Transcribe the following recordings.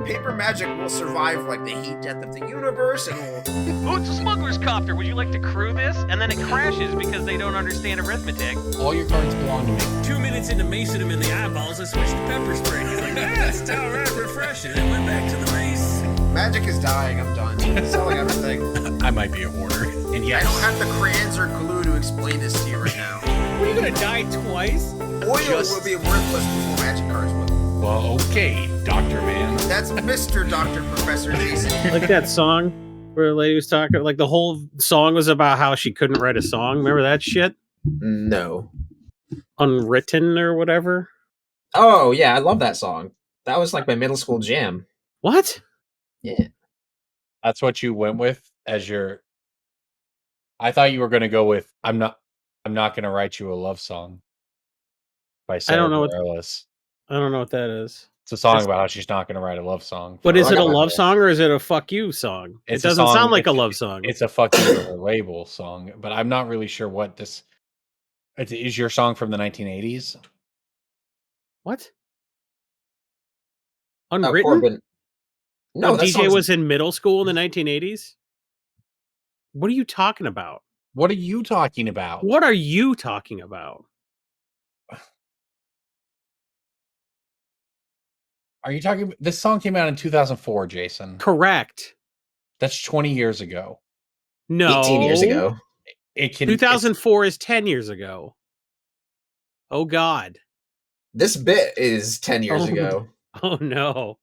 paper magic will survive like the heat death of the universe, and will... Oh, it's a smuggler's copter. Would you like to crew this? And then it crashes because they don't understand arithmetic. All your cards belong to me. 2 minutes into macing him in the eyeballs, I switched to pepper spray. He's like, it's all right, refreshing. And went back to the mace. Magic is dying. I'm done. Selling everything. I might be a hoarder. And yes, I don't have the crayons or glue to explain this to you right now. What, are you gonna die twice? Oil will be worthless before magic cards will. well, okay, Dr. Man. That's Mr. Dr. Professor Jason. Like that song where the lady was talking, like the whole song was about how she couldn't write a song. Remember that shit? No. Unwritten or whatever? Oh, yeah, I love that song. That was like my middle school jam. What? Yeah. That's what you went with as your... I thought you were going to go with, I'm not going to write you a love song by Sarah Bareilles. I don't know what that is. It's a song about how she's not going to write a love song. But is it a love song or is it a fuck you song? It doesn't sound like a love song. It's a fuck you to her label song, but I'm not really sure what this... Is your song from the 1980s? What? Oh, Unwritten? Corbin. No, When DJ was in middle school in the 1980s? What are you talking about? What are you talking about? What are you talking about? Are you talking... This song came out in 2004, Jason. Correct. That's 20 years ago. No. 18 years ago. It can... 2004 is 10 years ago. Oh, God. This bit is 10 years ago. Oh, no.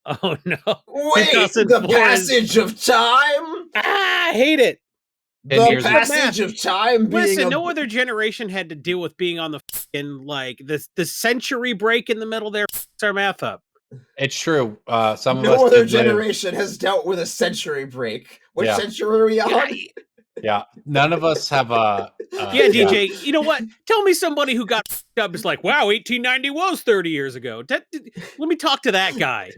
Oh, no. Wait, 2004 the passage of time? I hate it. The 10 years ago. passage of time being Listen, a... no other generation had to deal with being on the fucking, like, the century break in the middle there. F***s our math up. It's true. Some of us... No other did live- generation has dealt with a century break. Which Yeah. century are we on? Yeah, none of us have Yeah, DJ, you know what? Tell me somebody who got f***ed up is like, wow, 1890 was 30 years ago. Let me talk to that guy.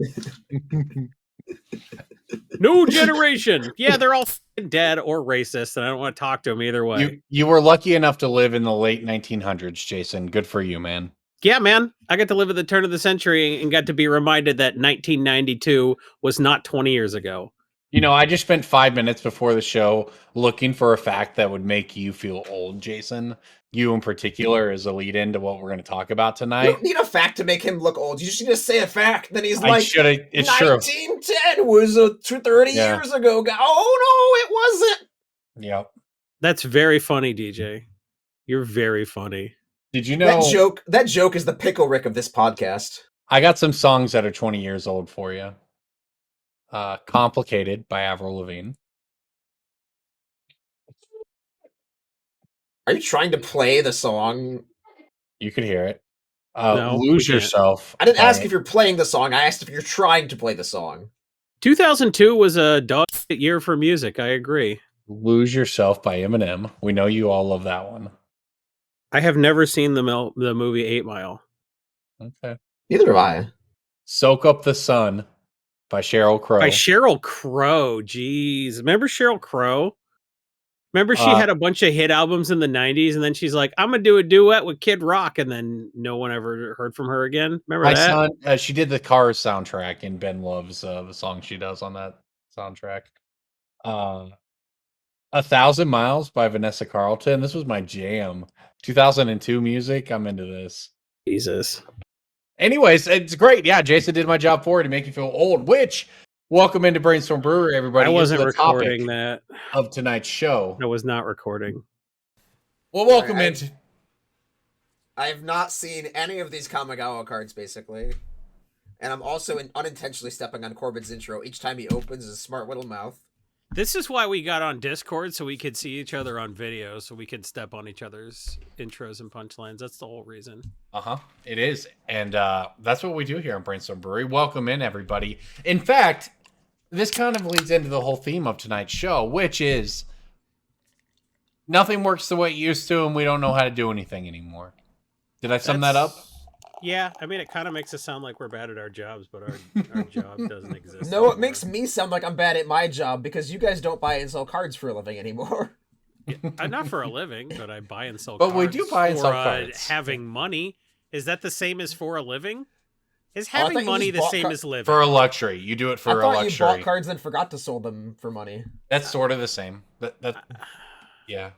No generation. Yeah, they're all f***ing dead or racist, and I don't want to talk to them either way. You were lucky enough to live in the late 1900s, Jason. Good for you, man. Yeah, man. I got to live at the turn of the century and got to be reminded that 1992 was not 20 years ago. You know, I just spent 5 minutes before the show looking for a fact that would make you feel old, Jason. You in particular as a lead into what we're going to talk about You tonight. don't need a fact to make him look old. You just need to say a fact. Then he's I like, should have. It's true. 1910 was 30 Yeah. years ago. Oh, no, it wasn't. Yep. That's very funny, DJ. You're very funny. Did you know That joke is the pickle Rick of this podcast. I got some songs that are 20 years old for you? Complicated by Avril Lavigne. Are you trying to play the song? You could hear it. No, we Lose can't. Yourself. I didn't ask by- if you're playing the song. I asked if you're trying to play the song. 2002 was a dog shit year for music. I agree. Lose Yourself by Eminem. We know you all love that one. I have never seen the movie 8 Mile. Okay. Neither have I. Soak Up the Sun by Sheryl Crow. By Sheryl Crow. Jeez. Remember Sheryl Crow? Remember she had a bunch of hit albums in the 90s and then she's like, I'm going to do a duet with Kid Rock. And then no one ever heard from her again. Remember My that? son, she did the Cars soundtrack, and Ben loves the song she does on that soundtrack. 1,000 Miles by Vanessa Carlton. This was my jam. 2002 music. I'm into this. Jesus. Anyways, it's great. Yeah, Jason did my job for you to make you feel old, which, welcome into Brainstorm Brewery, everybody. I wasn't is the topic recording that. of tonight's show. I was not recording. Well, welcome I- into... I have not seen any of these Kamigawa cards, basically. And I'm also unintentionally stepping on Corbin's intro each time he opens his smart little mouth. This is why we got on Discord, so we could see each other on video, so we could step on each other's intros and punchlines. That's the whole reason. It is. And that's what we do here on Brainstorm Brewery. Welcome in, everybody. In fact, this kind of leads into the whole theme of tonight's show, which is nothing works the way it used to, and we don't know how to do anything anymore. Did I sum that up? Yeah, I mean, it kind of makes us sound like we're bad at our jobs, but our job doesn't exist. No, anymore. it makes me sound like I'm bad at my job because you guys don't buy and sell cards for a living anymore. Not for a living, but I buy and sell But cards. we do buy and for, sell cards. Having money. Is that the same as for a living? Is Oh, I thought having you money just the bought same as living? For a luxury. You do it for I a thought you luxury. bought cards and forgot to sell them for money. That's sort of the same. Yeah.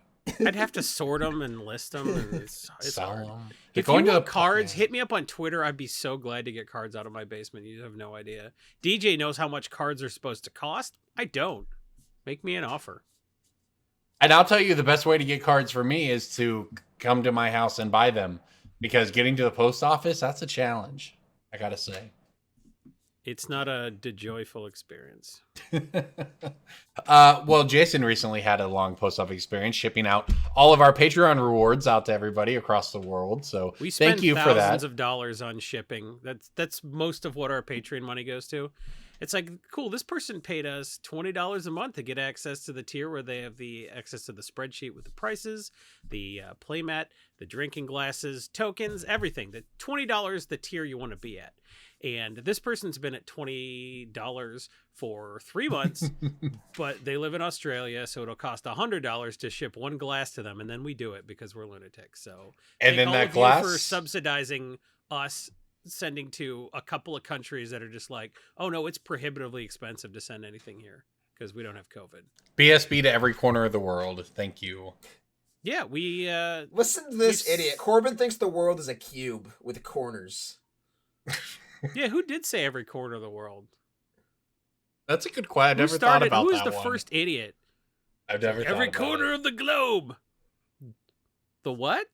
I'd have to sort them and list them. And it's Sell hard. 'em. If Going you to want the cards, yeah. hit me up on Twitter. I'd be so glad to get cards out of my basement. You have no idea. DJ knows how much cards are supposed to cost. I don't. Make me an offer. And I'll tell you, the best way to get cards for me is to come to my house and buy them, because getting to the post office, that's a challenge, I gotta say. It's not a joyful experience. Well, Jason recently had a long post office experience shipping out all of our Patreon rewards out to everybody across the world. So We spend thank you for that. thousands of dollars on shipping. That's most of what our Patreon money goes to. It's like, cool, this person paid us $20 a month to get access to the tier where they have the access to the spreadsheet with the prices, the playmat, the drinking glasses, tokens, everything. The $20 the tier you want to be at. And this person's been at $20 for 3 months, but they live in Australia, so it'll cost $100 to ship one glass to them, and then we do it because we're lunatics. So And thank then all that of you glass for subsidizing us sending to a couple of countries that are just like, oh no, it's prohibitively expensive to send anything here because we don't have COVID. BSB to every corner of the world. Thank you. Yeah, we Listen to this idiot. Corbin thinks the world is a cube with corners. yeah, who did say every corner of the world? That's a good question. I never thought about who that was the one. first idiot? I've never thought Every about corner it. of the globe. The what?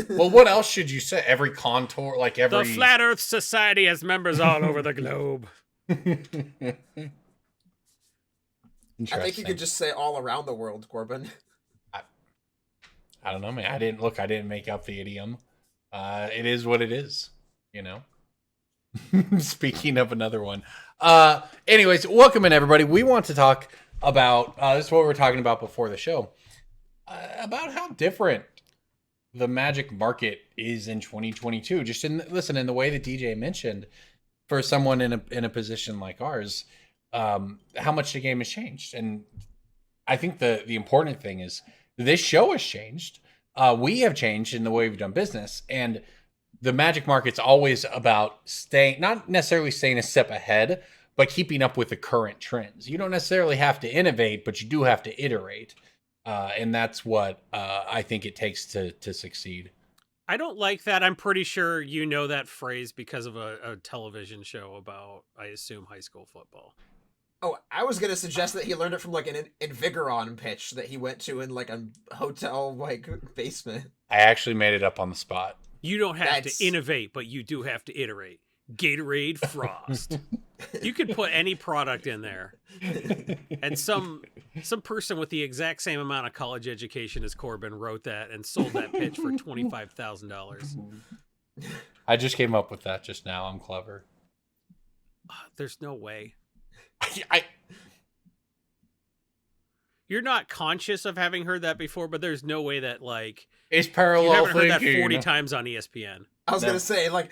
Well, what else should you say? Every contour, like every. The Flat Earth Society has members all over the globe. I think you could just say all around the world, Corbin. I don't know, man. I didn't make up the idiom. It is what it is, you know. Speaking of another one. Anyways, welcome in, everybody. We want to talk about this is what we were talking about before the show. About how different the Magic market is in 2022. Just in the way that DJ mentioned, for someone in a position like ours, how much the game has changed. And I think the important thing is this show has changed. We have changed in the way we've done business, and the Magic market's always about not necessarily staying a step ahead, but keeping up with the current trends. You don't necessarily have to innovate, but you do have to iterate. And that's what I think it takes to succeed. I don't like that. I'm pretty sure you know that phrase because of a television show about, I assume, high school football. Oh, I was gonna suggest that he learned it from like an Invigoron pitch that he went to in like a hotel like basement. I actually made it up on the spot. You don't have to innovate, but you do have to iterate. Gatorade Frost. You could put any product in there. And some person with the exact same amount of college education as Corbin wrote that and sold that pitch for $25,000. I just came up with that just now. I'm clever. There's no way. I You're not conscious of having heard that before, but there's no way that like it's you parallel haven't heard thinking. that 40 times on ESPN. I was gonna say like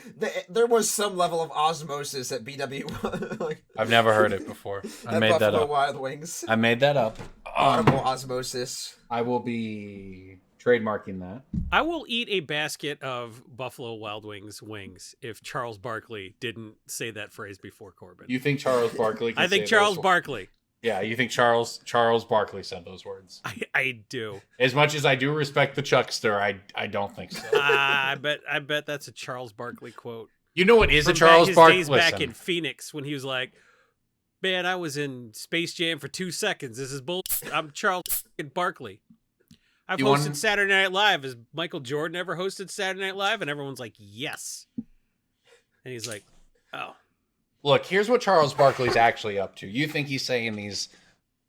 there was some level of osmosis at BW. Like, I've never heard it before. I at made that Buffalo up. Wild Wings. I made that up. Audible osmosis. I will be trademarking that. I will eat a basket of Buffalo Wild Wings wings if Charles Barkley didn't say that phrase before Corbin. You think Charles Barkley? I think Charles Barkley. Yeah, you think Charles Barkley said those words? I do. As much as I do respect the Chuckster, I don't think so. I bet that's a Charles Barkley quote. You know what is From a Charles his Barkley? days back in Phoenix when he was like, "Man, I was in Space Jam for 2 seconds. This is bull. I'm Charles Barkley. I've hosted Saturday Night Live. Has Michael Jordan ever hosted Saturday Night Live?" And everyone's like, "Yes." And he's like, "Oh." Look, here's what Charles Barkley's actually up to. You think he's saying these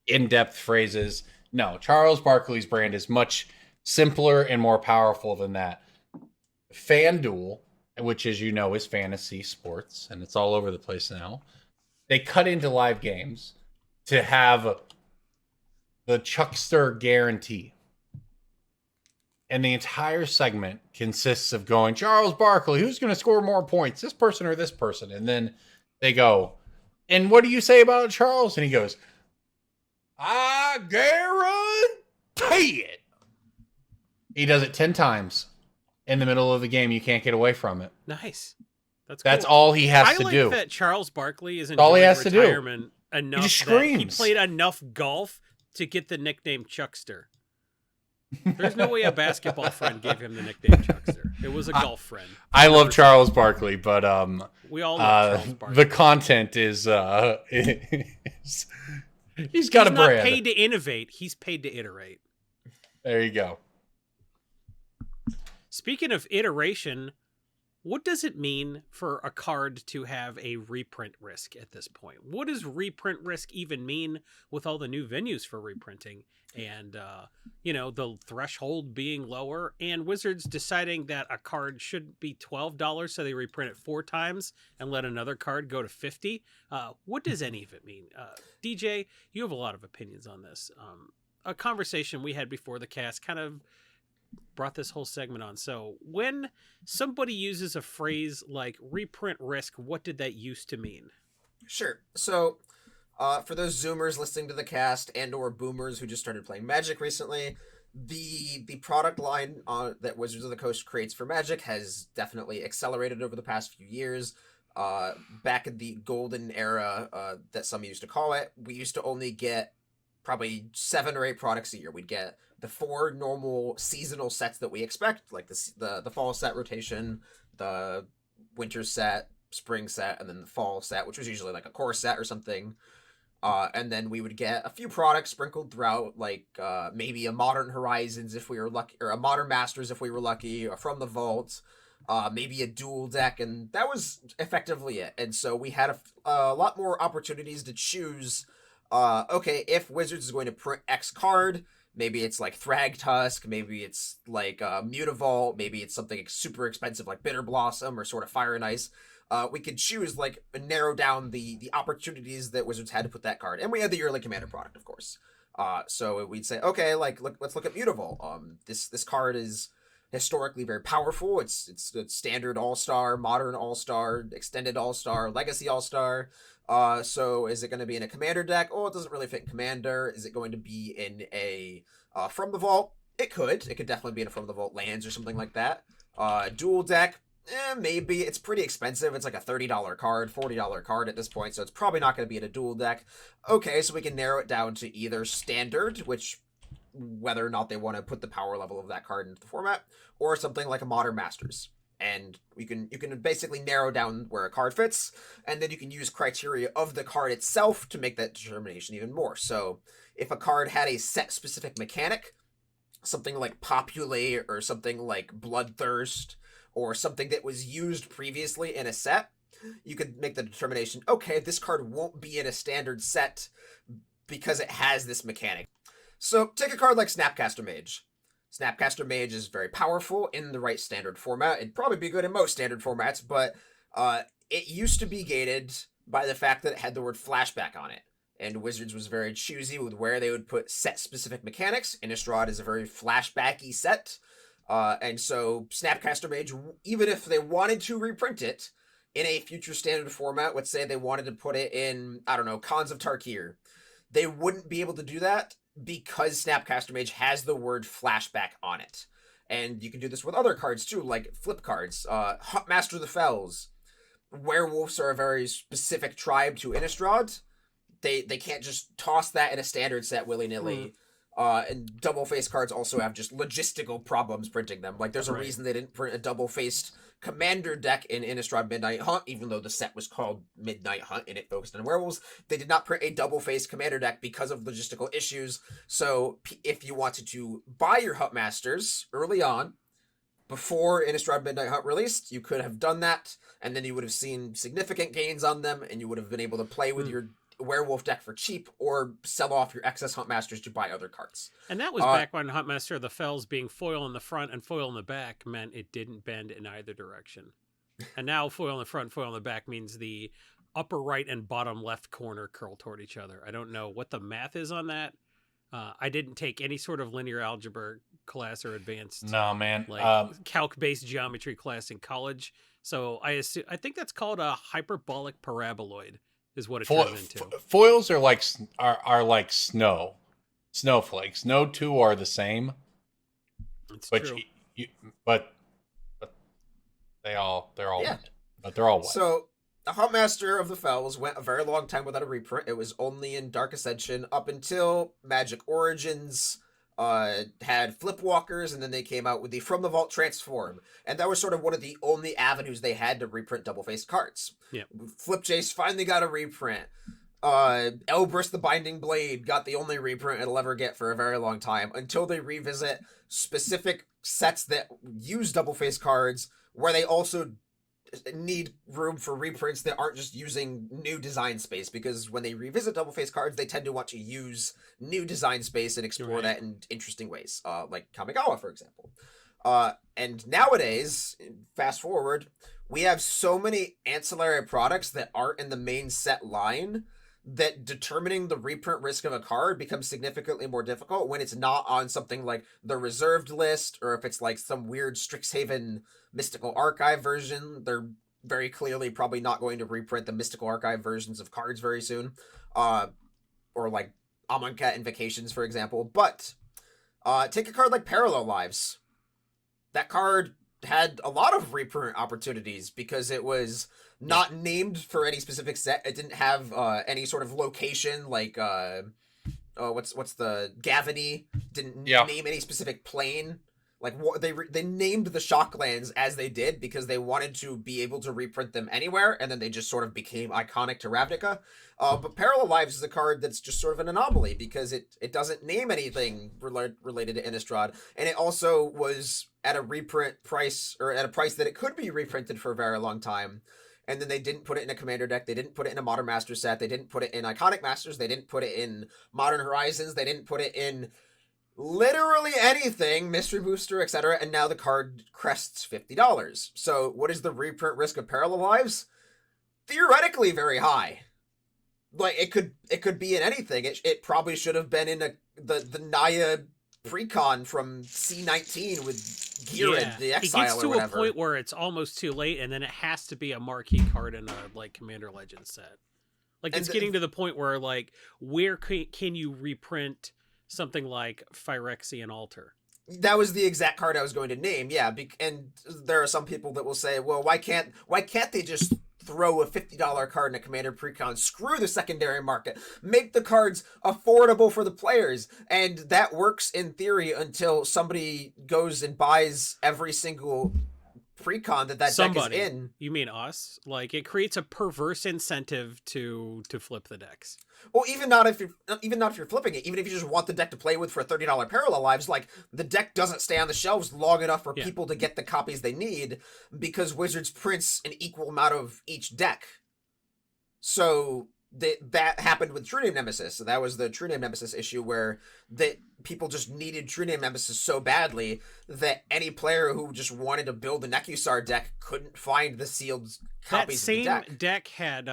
in-depth phrases. No, Charles Barkley's brand is much simpler and more powerful than that. FanDuel, which as you know is fantasy sports, and it's all over the place now, they cut into live games to have the Chuckster guarantee. And the entire segment consists of going, Charles Barkley, who's going to score more points, this person or this person? And then they go, and what do you say about Charles? And he goes, I guarantee it. He does it 10 times in the middle of the game. You can't get away from it. Nice. That's cool. all he has I to like do. that Charles Barkley is all he enjoying has to do. retirement enough. just That he screams. played enough golf to get the nickname Chuckster. There's no way a basketball friend gave him the nickname Chuckster. It was a golf friend. I love 100%. Charles Barkley, but We all love Charles Barkley. the content is he's got a not brand. paid to innovate. He's paid to iterate. There you go. Speaking of iteration, what does it mean for a card to have a reprint risk at this point? What does reprint risk even mean with all the new venues for reprinting and, the threshold being lower and Wizards deciding that a card should be $12 so they reprint it 4 times and let another card go to $50? What does any of it mean? DJ, you have a lot of opinions on this. A conversation we had before the cast kind of brought this whole segment on. So when somebody uses a phrase like reprint risk, what did that used to mean? Sure. So for those Zoomers listening to the cast and or boomers who just started playing Magic recently, the product line that Wizards of the Coast creates for Magic has definitely accelerated over the past few years. Back in the golden era that some used to call it, we used to only get probably 7 or 8 products a year. We'd get the 4 normal seasonal sets that we expect, like the fall set rotation, the winter set, spring set, and then the fall set, which was usually like a core set or something. And then we would get a few products sprinkled throughout, like maybe a Modern Horizons if we were lucky, or a Modern Masters if we were lucky, or from the Vault, maybe a dual deck, and that was effectively it. And so we had a lot more opportunities to choose. Okay, if Wizards is going to print X card, maybe it's like Thragtusk, maybe it's like Mutavault, maybe it's something super expensive like Bitter Blossom or sort of Fire and Ice. We could choose, like, narrow down the opportunities that Wizards had to put that card. And we had the yearly Commander product, of course. So we'd say, okay, like, let's look at Mutavault. This card is historically very powerful. It's standard All-Star, Modern All-Star, Extended All-Star, Legacy All-Star. So is it going to be in a Commander deck? Oh, it doesn't really fit in Commander. Is it going to be in a From the Vault? It could definitely be in a From the Vault Lands or something like that. Dual deck? Maybe. It's pretty expensive. It's like a $30 card, $40 card at this point, so it's probably not going to be in a dual deck. Okay, so we can narrow it down to either standard, which whether or not they want to put the power level of that card into the format, or something like a Modern Masters. And you can basically narrow down where a card fits, and then you can use criteria of the card itself to make that determination even more. So if a card had a set-specific mechanic, something like Populate or something like Bloodthirst, or something that was used previously in a set, you could make the determination, okay, this card won't be in a standard set because it has this mechanic. So take a card like Snapcaster Mage. Snapcaster Mage is very powerful in the right standard format. It'd probably be good in most standard formats, but it used to be gated by the fact that it had the word flashback on it. And Wizards was very choosy with where they would put set-specific mechanics. Innistrad is a very flashbacky set. And so Snapcaster Mage, even if they wanted to reprint it in a future standard format, let's say they wanted to put it in, I don't know, Khans of Tarkir, they wouldn't be able to do that because Snapcaster Mage has the word flashback on it. And you can do this with other cards too, like flip cards. Huntmaster of the Fells. Werewolves are a very specific tribe to Innistrad. They can't just toss that in a standard set willy-nilly. And double-faced cards also have just logistical problems printing them. Like, there's a reason they didn't print a double-faced Commander deck in Innistrad Midnight Hunt, even though the set was called Midnight Hunt and it focused on werewolves. They did not print a double-faced Commander deck because of logistical issues. So if you wanted to buy your Huntmasters early on, before Innistrad Midnight Hunt released, you could have done that, and then you would have seen significant gains on them, and you would have been able to play with your werewolf deck for cheap or sell off your excess Huntmasters to buy other cards. And that was back when Huntmaster of the Fells being foil in the front and foil in the back meant it didn't bend in either direction. And now foil in the front, foil in the back means the upper right and bottom left corner curl toward each other. I don't know what the math is on that. I didn't take any sort of linear algebra class or advanced calc-based geometry class in college. So I think that's called a hyperbolic paraboloid. Is what it turns into. Foils are like snow, snowflakes. No two are the same. It's but true. But they're all yeah. but they're all wet. So, the Huntmaster of the Fells went a very long time without a reprint. It was only in Dark Ascension up until Magic Origins had Flipwalkers, and then they came out with the From the Vault Transform. And that was sort of one of the only avenues they had to reprint double-faced cards. Yeah. Flipjace finally got a reprint. Elbrus the Binding Blade got the only reprint it'll ever get for a very long time, until they revisit specific sets that use double-faced cards, where they also need room for reprints that aren't just using new design space, because when they revisit double face cards, they tend to want to use new design space and explore that in interesting ways, like Kamigawa, for example. And nowadays, fast forward, we have so many ancillary products that aren't in the main set line that determining the reprint risk of a card becomes significantly more difficult when it's not on something like the reserved list, or if it's like some weird Strixhaven Mystical Archive version. They're very clearly probably not going to reprint the Mystical Archive versions of cards very soon. Or like Amonkhet Invocations, for example. But take a card like Parallel Lives. That card had a lot of reprint opportunities because it was not named for any specific set. It didn't have any sort of location, like what's the Gavany didn't name any specific plane. Like they named the Shocklands as they did because they wanted to be able to reprint them anywhere, and then they just sort of became iconic to Ravnica. But Parallel Lives is a card that's just sort of an anomaly because it doesn't name anything related to Innistrad, and it also was at a reprint price, or at a price that it could be reprinted for a very long time. And then they didn't put it in a Commander deck. They didn't put it in a Modern Master set. They didn't put it in Iconic Masters. They didn't put it in Modern Horizons. They didn't put it in literally anything, Mystery Booster, etc. And now the card crests $50. So what is the reprint risk of Parallel Lives? Theoretically very high. Like it could be in anything. It probably should have been in the Naya Precon from C19 with Girid, the Exile, it gets to or whatever. a point where it's almost too late, and then it has to be a marquee card in a like Commander Legends set. Like it's getting to the point where like where can you reprint something like Phyrexian Altar? That was the exact card I was going to name. Yeah, and there are some people that will say, well, why can't they just throw a $50 card in a Commander Precon, screw the secondary market, make the cards affordable for the players? And that works in theory until somebody goes and buys every single Precon that deck is in. You mean us? Like it creates a perverse incentive to flip the decks. Well, even not if you're flipping it, even if you just want the deck to play with for a $30 Parallel Lives, like the deck doesn't stay on the shelves long enough for people to get the copies they need because Wizards prints an equal amount of each deck. So that happened with True Name Nemesis. So that was the True Name Nemesis issue where that people just needed True Name Nemesis so badly that any player who just wanted to build a Nekusar deck couldn't find the sealed copies of the deck. That same deck had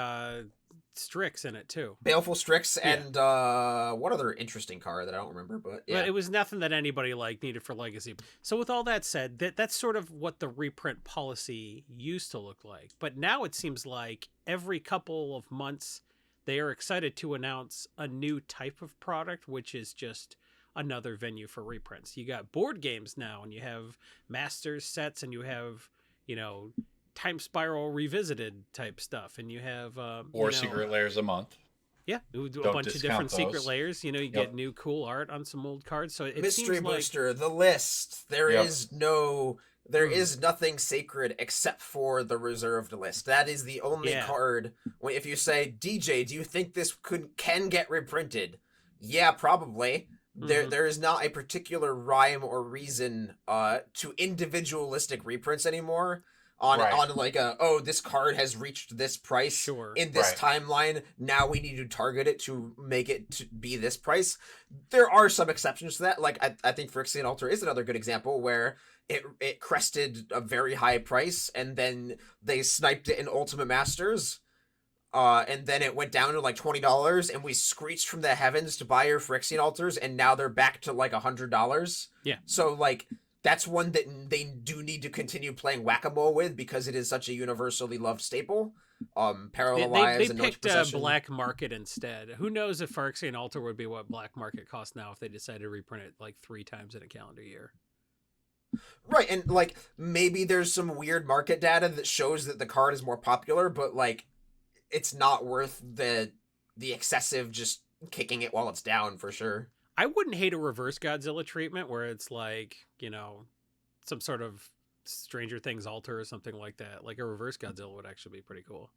Strix in it too. Baleful Strix and what other interesting card that I don't remember, but yeah. But it was nothing that anybody like needed for Legacy. So with all that said, that's sort of what the reprint policy used to look like. But now it seems like every couple of months they are excited to announce a new type of product, which is just another venue for reprints. You got board games now, and you have Masters sets, and you have, Time Spiral Revisited type stuff, and you have Secret Layers a month. Yeah, a Don't bunch of different those. secret layers. You get new cool art on some old cards. So it Mystery seems Booster, the list. There is nothing sacred except for the reserved list. That is the only card. If you say, DJ, do you think this can get reprinted? Yeah, probably. There is not a particular rhyme or reason to individualistic reprints anymore. On like this card has reached this price in this timeline. Now we need to target it to make it to be this price. There are some exceptions to that. Like I think Phyrexian Altar is another good example where it crested a very high price and then they sniped it in Ultimate Masters. And then it went down to like $20 and we screeched from the heavens to buy your Phyrexian Altars and now they're back to like $100. Yeah. So like that's one that they do need to continue playing whack-a-mole with because it is such a universally loved staple. Parallel Lives and They Noche picked Possession. Black Market instead. Who knows if Phyrexian Altar would be what Black Market costs now if they decided to reprint it like 3 times in a calendar year. Right, and like maybe there's some weird market data that shows that the card is more popular, but like it's not worth the excessive just kicking it while it's down for sure. I wouldn't hate a reverse Godzilla treatment where it's like, some sort of Stranger Things alter or something like that. Like a reverse Godzilla would actually be pretty cool.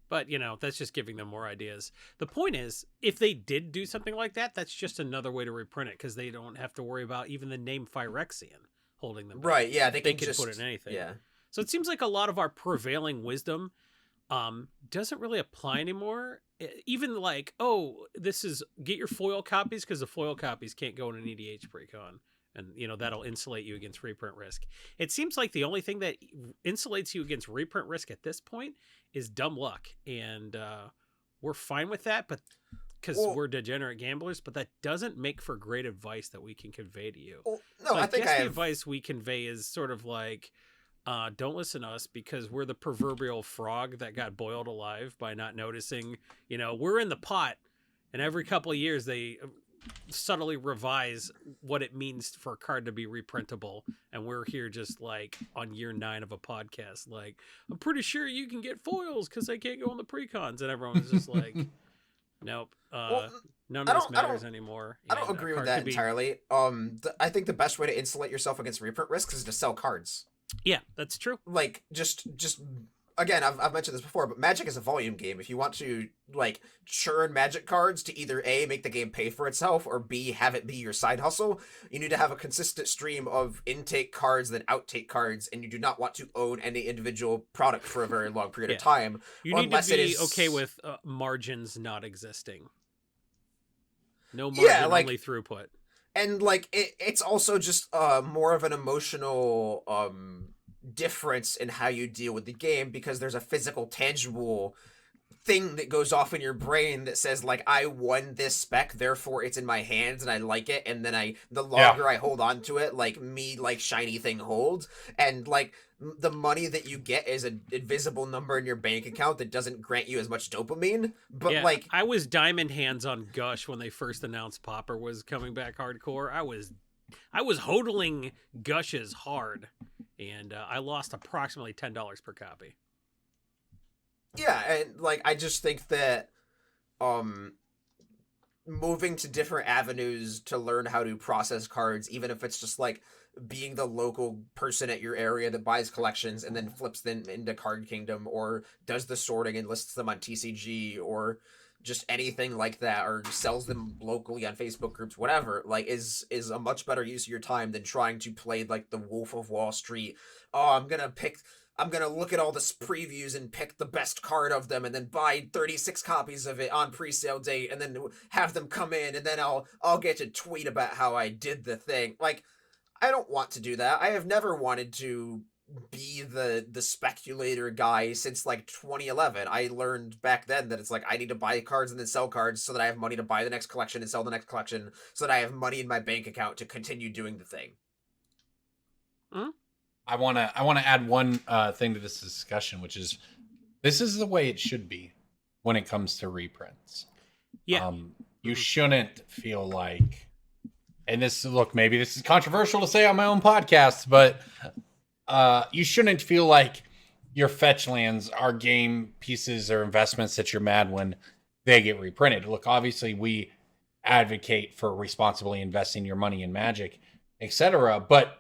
But, that's just giving them more ideas. The point is, if they did do something like that, that's just another way to reprint it because they don't have to worry about even the name Phyrexian holding them back. Right, yeah, They can put it in anything. Yeah. So it seems like a lot of our prevailing wisdom doesn't really apply anymore. Even like, this is get your foil copies because the foil copies can't go in an EDH precon. And, that'll insulate you against reprint risk. It seems like the only thing that insulates you against reprint risk at this point is dumb luck. And we're fine with that, but because we're degenerate gamblers, but that doesn't make for great advice that we can convey to you. Well, no, So I think guess the advice we convey is sort of like, don't listen to us because we're the proverbial frog that got boiled alive by not noticing, we're in the pot, and every couple of years they subtly revise what it means for a card to be reprintable, and we're here just like on year 9 of a podcast like, I'm pretty sure you can get foils because I can't go on the precons, and everyone's just like, nope, none of this matters anymore. I don't agree with that entirely. I think the best way to insulate yourself against reprint risk is to sell cards. Yeah, that's true. Like just again, I've mentioned this before, but Magic is a volume game. If you want to like churn Magic cards to either A, make the game pay for itself, or B, have it be your side hustle, you need to have a consistent stream of intake cards then outtake cards, and you do not want to own any individual product for a very long period of time. You need to be okay with margins not existing. No margin, only throughput. And like it's also just more of an emotional difference in how you deal with the game, because there's a physical, tangible thing that goes off in your brain that says like, I won this spec, therefore it's in my hands and I like it, and then the longer I hold on to it, like shiny thing holds, and like the money that you get is an invisible number in your bank account that doesn't grant you as much dopamine. But like, I was diamond hands on Gush when they first announced Pauper was coming back hardcore. I was hodling Gushes hard, and I lost approximately $10 per copy. Yeah, and like I just think that moving to different avenues to learn how to process cards, even if it's just like being the local person at your area that buys collections and then flips them into Card Kingdom, or does the sorting and lists them on TCG, or just anything like that, or sells them locally on Facebook groups, whatever, like is a much better use of your time than trying to play like the Wolf of Wall Street. I'm gonna look at all the previews and pick the best card of them, and then buy 36 copies of it on pre-sale date, and then have them come in, and then I'll get to tweet about how I did the thing. Like, I don't want to do that. I have never wanted to be the speculator guy since like 2011. I learned back then that it's like, I need to buy cards and then sell cards so that I have money to buy the next collection and sell the next collection, so that I have money in my bank account to continue doing the thing. I want to add one thing to this discussion, which is this is the way it should be when it comes to reprints. Yeah. You shouldn't feel like, and maybe this is controversial to say on my own podcast, but you shouldn't feel like your fetch lands are game pieces or investments that you're mad when they get reprinted. Look, obviously we advocate for responsibly investing your money in Magic, etc., but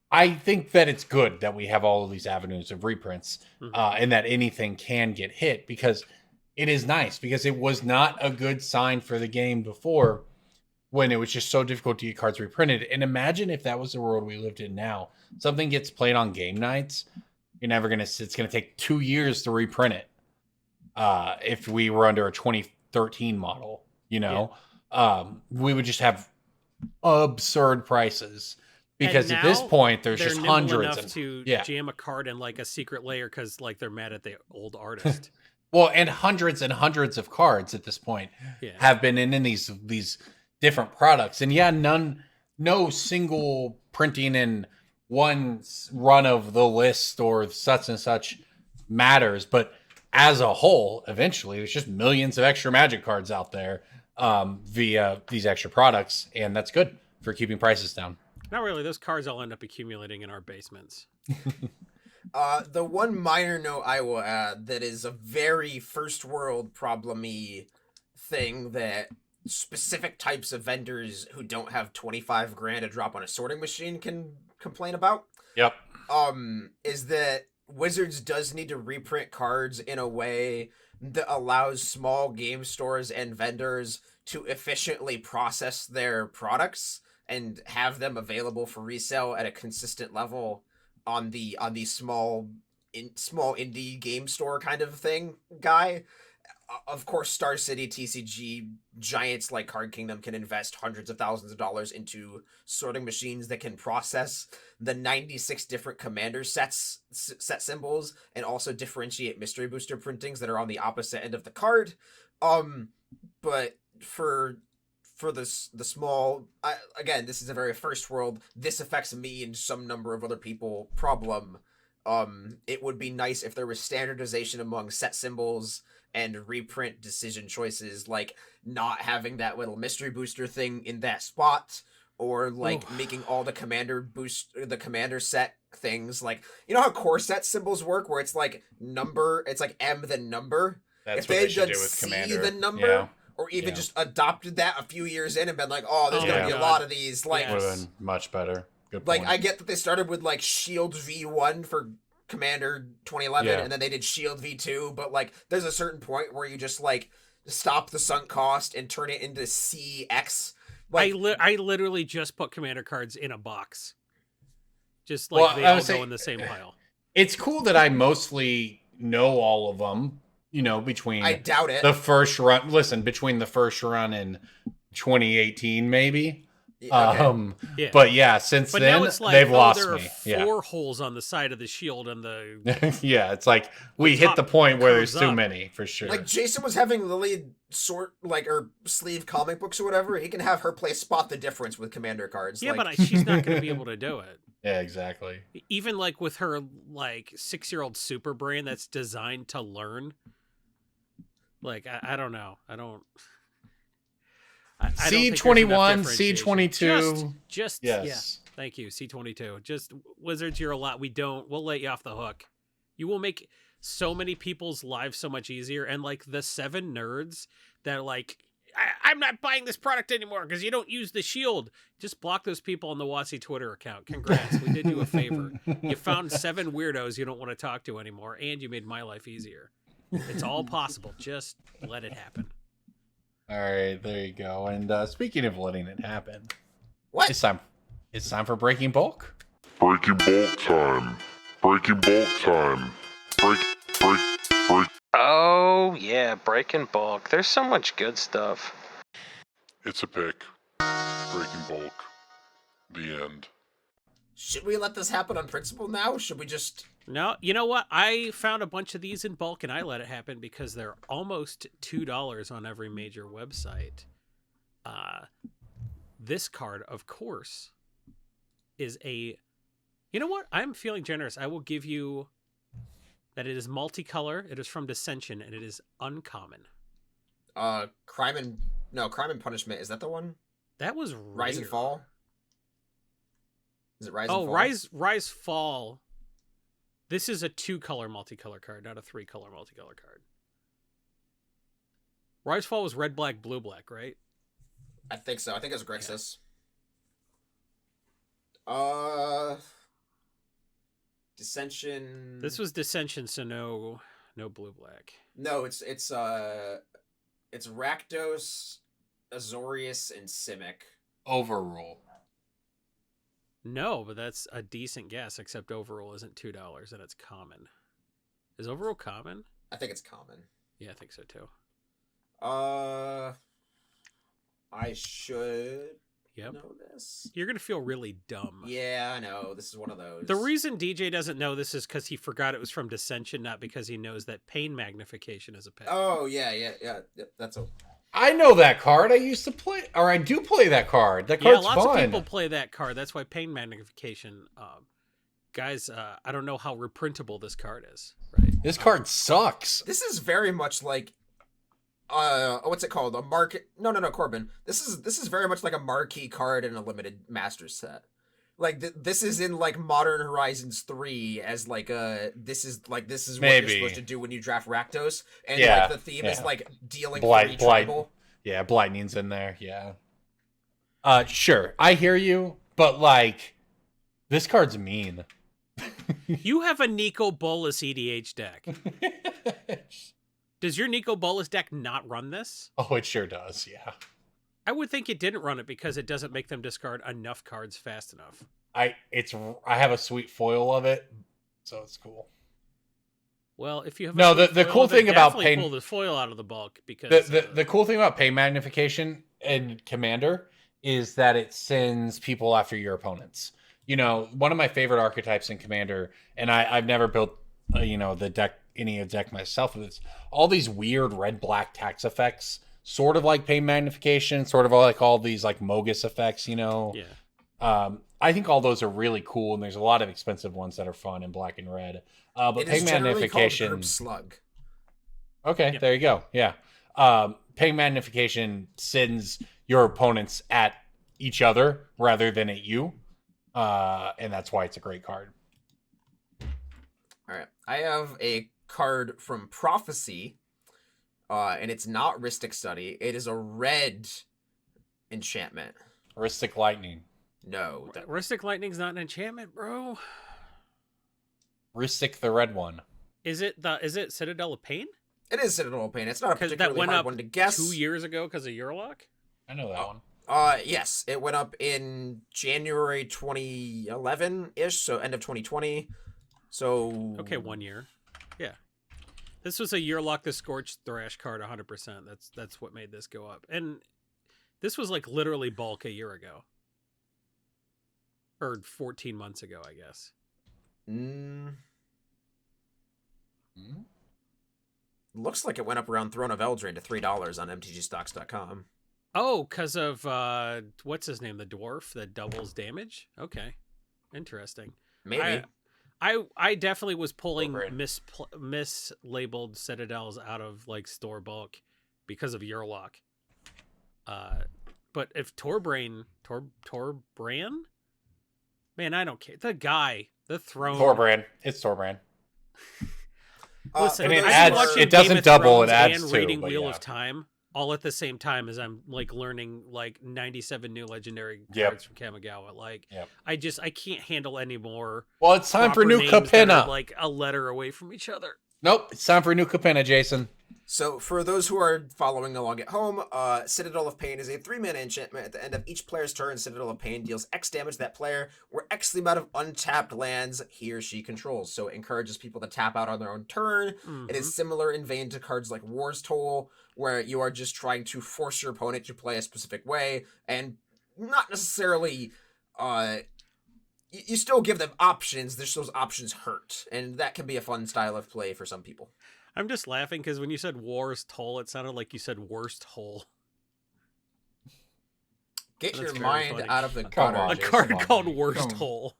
I think that it's good that we have all of these avenues of reprints, and that anything can get hit, because it is nice, because it was not a good sign for the game before, when it was just so difficult to get cards reprinted. And imagine if that was the world we lived in now. Something gets played on game nights, it's going to take 2 years to reprint it. If we were under a 2013 model, we would just have absurd prices. Because at this point, there's just hundreds enough to jam a card in like a secret layer because like they're mad at the old artist. Well, and hundreds of cards at this point have been in these different products, and no single printing in one run of the list or such and such matters. But as a whole, eventually, there's just millions of extra Magic cards out there via these extra products, and that's good for keeping prices down. Not really. Those cards all end up accumulating in our basements. The one minor note I will add that is a very first world problem-y thing that specific types of vendors who don't have 25 grand to drop on a sorting machine can complain about. Yep. Is that Wizards does need to reprint cards in a way that allows small game stores and vendors to efficiently process their products and have them available for resale at a consistent level on the small indie game store kind of thing guy. Of course, Star City TCG giants like Card Kingdom can invest hundreds of thousands of dollars into sorting machines that can process the 96 different commander set symbols and also differentiate mystery booster printings that are on the opposite end of the card. But for the small, again, this is a very first world. This affects me and some number of other people problem. It would be nice if there was standardization among set symbols and reprint decision choices, like not having that little mystery booster thing in that spot, or like making all the commander set things like, you know how core set symbols work, where it's like number, it's like M then number. That's if what they they should had do done with C Commander. the number, Yeah. or even Yeah. just adopted that a few years in and been like, oh, there's Oh gonna my be a God. lot of these. Like, Would have been much better. Good like point. I get that they started with like Shield V1 for Commander 2011, Yeah. and then they did Shield V2, but like there's a certain point where you just like stop the sunk cost and turn it into CX. Like, I literally just put commander cards in a box. Just like Well, they I all would go say- in the same pile. It's cool that I mostly know all of them, you know, between I doubt it. the first run. Listen, between the first run and 2018, maybe. Okay. Yeah. But yeah, since But then now it's like, they've lost there are me. 4 holes on the side of the shield and the Yeah, it's like we hit top the point where there's curves too up. many for sure. Like Jason was having Lily sort like or sleeve comic books or whatever. He can have her play Spot the Difference with Commander cards. yeah, like, but she's not going to be able to do it. Yeah, exactly. Even like with her like 6-year-old super brain that's designed to learn. Like I don't know. I don't think there's enough C21, differentiation. C22. Just Yes. yeah. Thank you, C22. Just Wizards, you're a lot. We'll let you off the hook. You will make so many people's lives so much easier. And like the 7 nerds that are like, I'm not buying this product anymore because you don't use the shield. Just block those people on the WotC Twitter account. Congrats. We did you a favor. You found 7 weirdos you don't want to talk to anymore, and you made my life easier. It's all possible. Just let it happen. All right, there you go. And speaking of letting it happen, what? it's time for Breaking Bulk. Breaking bulk time. Breaking bulk time. Break. Oh, yeah, breaking bulk. There's so much good stuff. It's a pick. Breaking bulk. The end. Should we let this happen on principle now? Should we just? No, you know what? I found a bunch of these in bulk and I let it happen because they're almost $2 on every major website. This card, of course, is a... You know what? I'm feeling generous. I will give you that it is multicolor, it is from Dissension, and it is uncommon. Crime and Punishment. Is that the one? That was Rise and rare. Fall. Is it Rise and Fall? Rise Fall. This is a 2-color multicolor card, not a 3-color multicolor card. Rise Fall was red, black, blue, black, right? I think so. I think it's Grixis. Dissension. This was Dissension, so no blue, black. No, it's Rakdos, Azorius, and Simic. Overrule. No, but that's a decent guess, except Overrule isn't $2 and it's common. Is Overrule common? I think it's common. Yeah, I think so too. I should Yep. know this. You're going to feel really dumb. Yeah, I know. This is one of those. The reason DJ doesn't know this is because he forgot it was from Dissension, not because he knows that pain magnification is a pet. Oh, yeah. That's a... I know that card. I used to play, or I do play that card. That Yeah, card's lots fun. of people play that card. That's why pain magnification. Guys, I don't know how reprintable this card is. Right? This card sucks. This is very much like... what's it called? A market? No, Corbin. This is very much like a marquee card in a limited Masters set, Like this is in like Modern Horizons 3 as like this is what Maybe. you're supposed to do when you draft Rakdos, and Yeah, like the theme is yeah. like dealing Blight- 3 blight. tribal. Yeah, Blightning's in there. Yeah. Sure, I hear you, but like, this card's mean. You have a Nico Bolas EDH deck. Does your Nico Bolas deck not run this? Oh, it sure does. Yeah. I would think it didn't run it because it doesn't make them discard enough cards fast enough. I have a sweet foil of it, so it's cool. Well, if you have No, a the foil cool of it, thing about definitely pain- pull the foil out of the bulk because The cool thing about Pain Magnification in Commander is that it sends people after your opponents. You know, one of my favorite archetypes in Commander, and I've never built the deck myself, but it's all these weird red-black tax effects, sort of like Pain Magnification, sort of like all these like Mogus effects, yeah. I think all those are really cool, and there's a lot of expensive ones that are fun in black and red. But It Pain is generally called Magnification, Herb Slug. okay, Yep. there you go. Yeah, Pain Magnification sends your opponents at each other rather than at you, and that's why it's a great card. All right, I have a card from Prophecy, and it's not Rhystic Study. It is a red enchantment. Rhystic Lightning. No, Rhystic Lightning's not an enchantment, bro. Rhystic the red one. Is it Citadel of Pain? it is Citadel of Pain. It's not a Because particularly that went hard up one to guess. 2 years ago because of Eurlock? I know that one. Yes, it went up in January 2011-ish, so end of 2020. So Okay, 1 year. Yeah. This was a Yearlock the Scorched Thrash card 100%. That's what made this go up. And this was like literally bulk a year ago. Or 14 months ago, I guess. Looks like it went up around Throne of Eldraine to $3 on mtgstocks.com. Oh, because of what's his name, the dwarf that doubles damage. Okay, interesting. Maybe. I definitely was pulling Corbin. mislabeled Citadels out of like store bulk because of Eurlock. But if Torbran, man, I don't care. The guy, the throne. Torbran. It's Torbran. Listen, And it I've been adds- watching it doesn't Game of double, it Thrones adds and too, reading but Wheel yeah. of Time all at the same time as I'm like learning like 97 new legendary Yep. cards from Kamigawa. Like Yep. I can't handle any more. Well, it's time for proper new names that are, Capenna. like a letter away from each other. Nope, it's time for a new Capenna, Jason. So, for those who are following along at home, Citadel of Pain is a 3-mana enchantment. At the end of each player's turn, Citadel of Pain deals X damage to that player, where X the amount of untapped lands he or she controls. So, it encourages people to tap out on their own turn. It is similar in vein to cards like War's Toll, where you are just trying to force your opponent to play a specific way, and not necessarily... you still give them options, just those options hurt, and that can be a fun style of play for some people. I'm just laughing because when you said War's Toll, it sounded like you said worst hole. Get That's your very mind funny. out of the Come gutter. on. A Jason. card come on, called man. Worst Come on. Hole.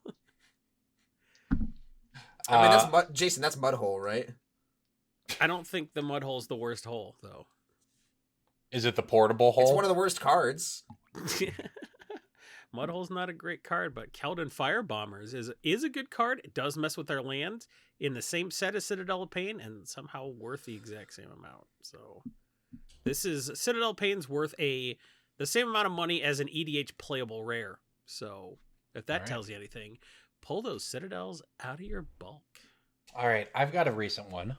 I mean, that's Jason. That's Mudhole, right? I don't think the mud hole's the worst hole though. Is it the portable hole? It's one of the worst cards. Mudhole's not a great card, but Keldon Firebombers is a good card. It does mess with our land in the same set as Citadel of Pain and somehow worth the exact same amount. So this is Citadel of Pain's worth the same amount of money as an EDH playable rare. So if that Alright. tells you anything, pull those Citadels out of your bulk. All right, I've got a recent one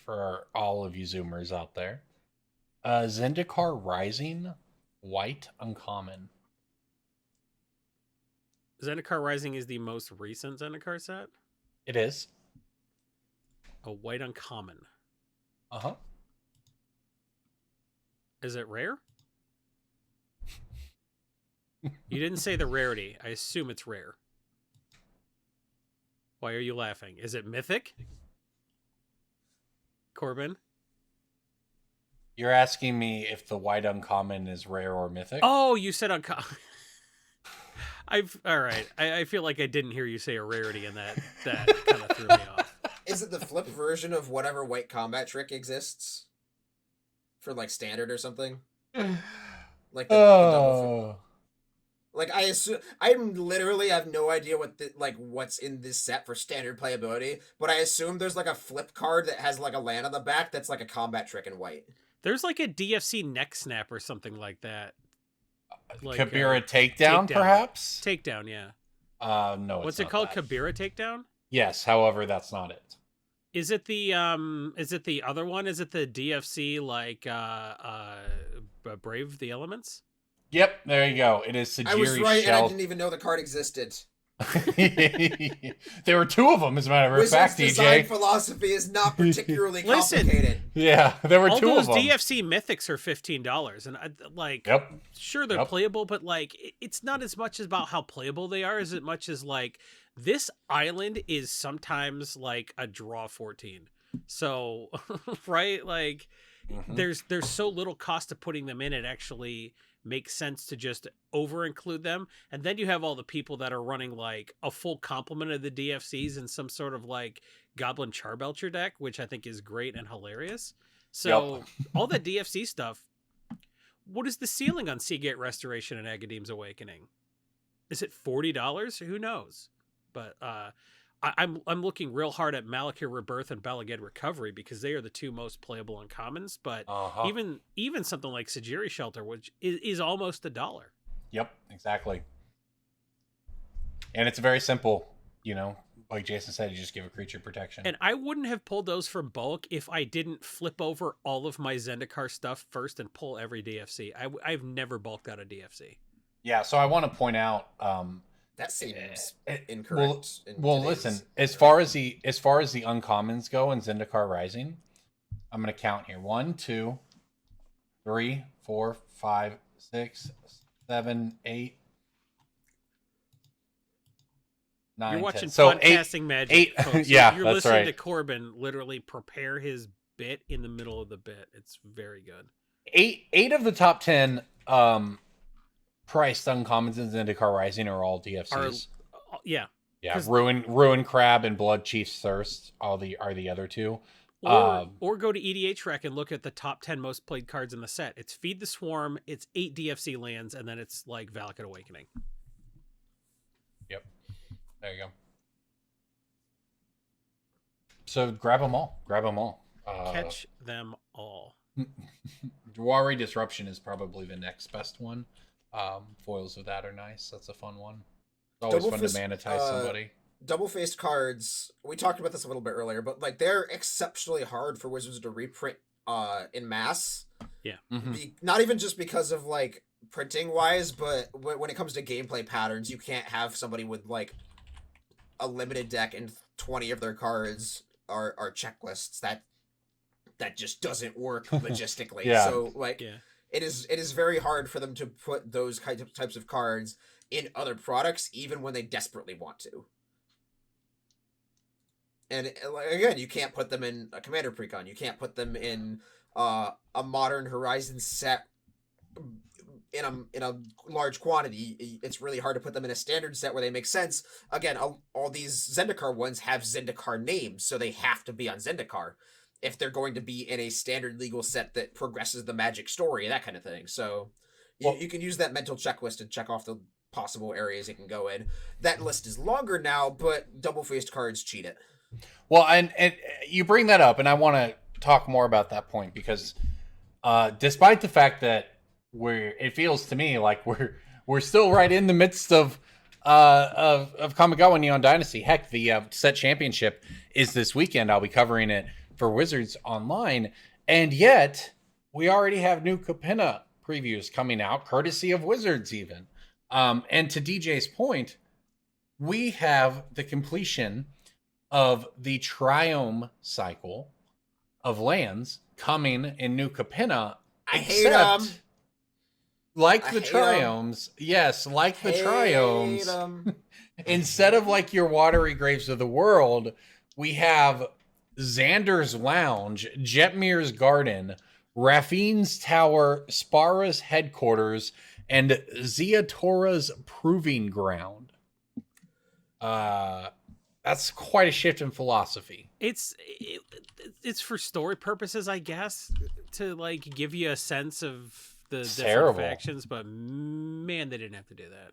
for all of you Zoomers out there. Zendikar Rising, white uncommon. Zendikar Rising is the most recent Zendikar set. It is. A white uncommon. Uh-huh. Is it rare? You didn't say the rarity. I assume it's rare. Why are you laughing? Is it mythic? Corbin? You're asking me if the white uncommon is rare or mythic? Oh, you said uncommon. All right. I feel like I didn't hear you say a rarity, and that kind of threw me off. Is it the flip version of whatever white combat trick exists for like standard or something? Like the double flip. Oh. Like I assume I literally have no idea what's in this set for standard playability, but I assume there's like a flip card that has like a land on the back that's like a combat trick in white. There's like a DFC neck snap or something like that. Like, Kabira takedown, perhaps? Takedown, yeah. No, What's it's it called? that. Kabira takedown? Yes, however, that's not it. Is it the other one? Is it the DFC like Brave the Elements? Yep, there you go. It is Sajiri I was right, and I Shell. didn't even know the card existed. There were two of them, as a matter of Wizards' fact, design DJ. philosophy is not particularly Listen. complicated. Yeah, there were All two those of them. DFC mythics are $15, and Yep. sure they're Yep. playable, but like it's not as much about how playable they are as much as like this island is sometimes like a draw 14. So right, like Mhm. there's so little cost to putting them in, it actually makes sense to just over include them. And then you have all the people that are running like a full complement of the DFCs in some sort of like Goblin Charbelcher deck, which I think is great and hilarious. So all that DFC stuff, what is the ceiling on Seagate Restoration and Agadeem's Awakening? Is it $40? Who knows? But I'm looking real hard at Malakir Rebirth and Balaged Recovery because they are the two most playable uncommons. But even something like Sajiri Shelter, which is almost $1. Yep, exactly. And it's very simple, you know, like Jason said, you just give a creature protection. And I wouldn't have pulled those for bulk if I didn't flip over all of my Zendikar stuff first and pull every DFC. I've never bulked out a DFC. Yeah, so I want to point out That seems well, incorrect. well listen, as far as the uncommons go in Zendikar Rising, I'm going to count here. 1, 2, 3, 4, 5, 6, 7, 8, 9, You're watching 10. So podcasting magic. eight- Folks. yeah, you're that's listening right. to Corbin literally prepare his bit in the middle of the bit. It's very good. 8 of the top 10 priced uncommons in Zendikar Rising are all DFCs. Yeah. Yeah, 'cause- Ruin Crab and Blood Chief's Thirst are the other two. Or go to EDH Rec and look at the top 10 most played cards in the set. It's Feed the Swarm, it's 8 DFC lands, and then it's like Valakut Awakening. Yep. There you go. So grab them all. Catch them all. Dwari Disruption is probably the next best one. Foils of that are nice. That's a fun one. It's always fun to manitize somebody. Double-faced cards, we talked about this a little bit earlier, but like they're exceptionally hard for Wizards to reprint in mass. Yeah. Mhm. Not even just because of like printing wise, but when it comes to gameplay patterns, you can't have somebody with like a limited deck and 20 of their cards are checklists. That just doesn't work logistically. Yeah. So like Yeah. it is very hard for them to put those types of cards in other products, even when they desperately want to. And again, you can't put them in a Commander Precon. You can't put them in a Modern Horizon set in a large quantity. It's really hard to put them in a standard set where they make sense. Again, all these Zendikar ones have Zendikar names, so they have to be on Zendikar if they're going to be in a standard legal set that progresses the Magic story, that kind of thing. So you can use that mental checklist to check off the possible areas it can go in. That list is longer now, but double-faced cards cheat it. Well, and you bring that up, and I want to talk more about that point because despite the fact that it feels to me like we're still right in the midst of Kamigawa Neon Dynasty. Heck, the set championship is this weekend. I'll be covering it for Wizards Online, and yet we already have new Capenna previews coming out, courtesy of Wizards even. And to DJ's point, we have the completion of the Tri-ome cycle of lands coming in New Capenna. I hate them. Like the Tri-omes, yes, like the Tri-omes, instead of like your Watery Graves of the World, we have Xander's Lounge, Jetmir's Garden, Rafine's Tower, Spara's Headquarters, and Ziatora's Proving Ground. That's quite a shift in philosophy. It's for story purposes, I guess, to like give you a sense of the different Terrible. factions, but man, they didn't have to do that.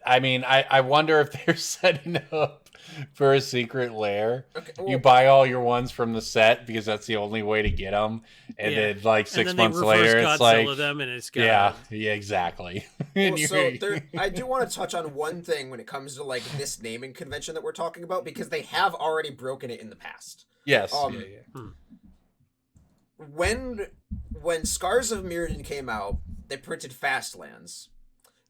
I mean, I wonder if they're setting up for a secret lair. Okay, You well, buy all your ones from the set because that's the only way to get them, and Yeah. then like And 6 then they months reverse later, Godzilla it's like, them, and it's got yeah, exactly. And well, you- so I do want to touch on one thing when it comes to like this naming convention that we're talking about, because they have already broken it in the past. yes, um, yeah. When Scars of Mirrodin came out, they printed Fastlands.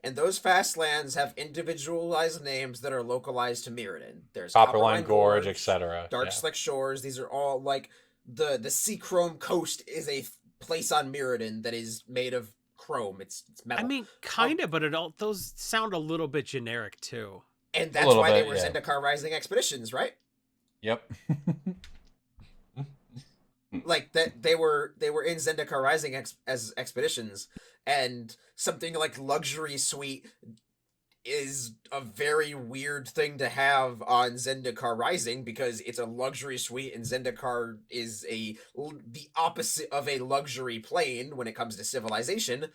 And those Fastlands have individualized names that are localized to Mirrodin. There's Copperline Gorge, etc. Dark Slick Shores. These are all like the Sea Chrome Coast is a place on Mirrodin that is made of chrome. It's metal. I mean, kind of, but those sound a little bit generic too. And that's little why they bit, were yeah. Zendikar Rising Expeditions, right? Yep. Like that they were in Zendikar Rising as expeditions, and something like Luxury Suite is a very weird thing to have on Zendikar Rising, because it's a luxury suite, and Zendikar is the opposite of a luxury plane when it comes to civilization.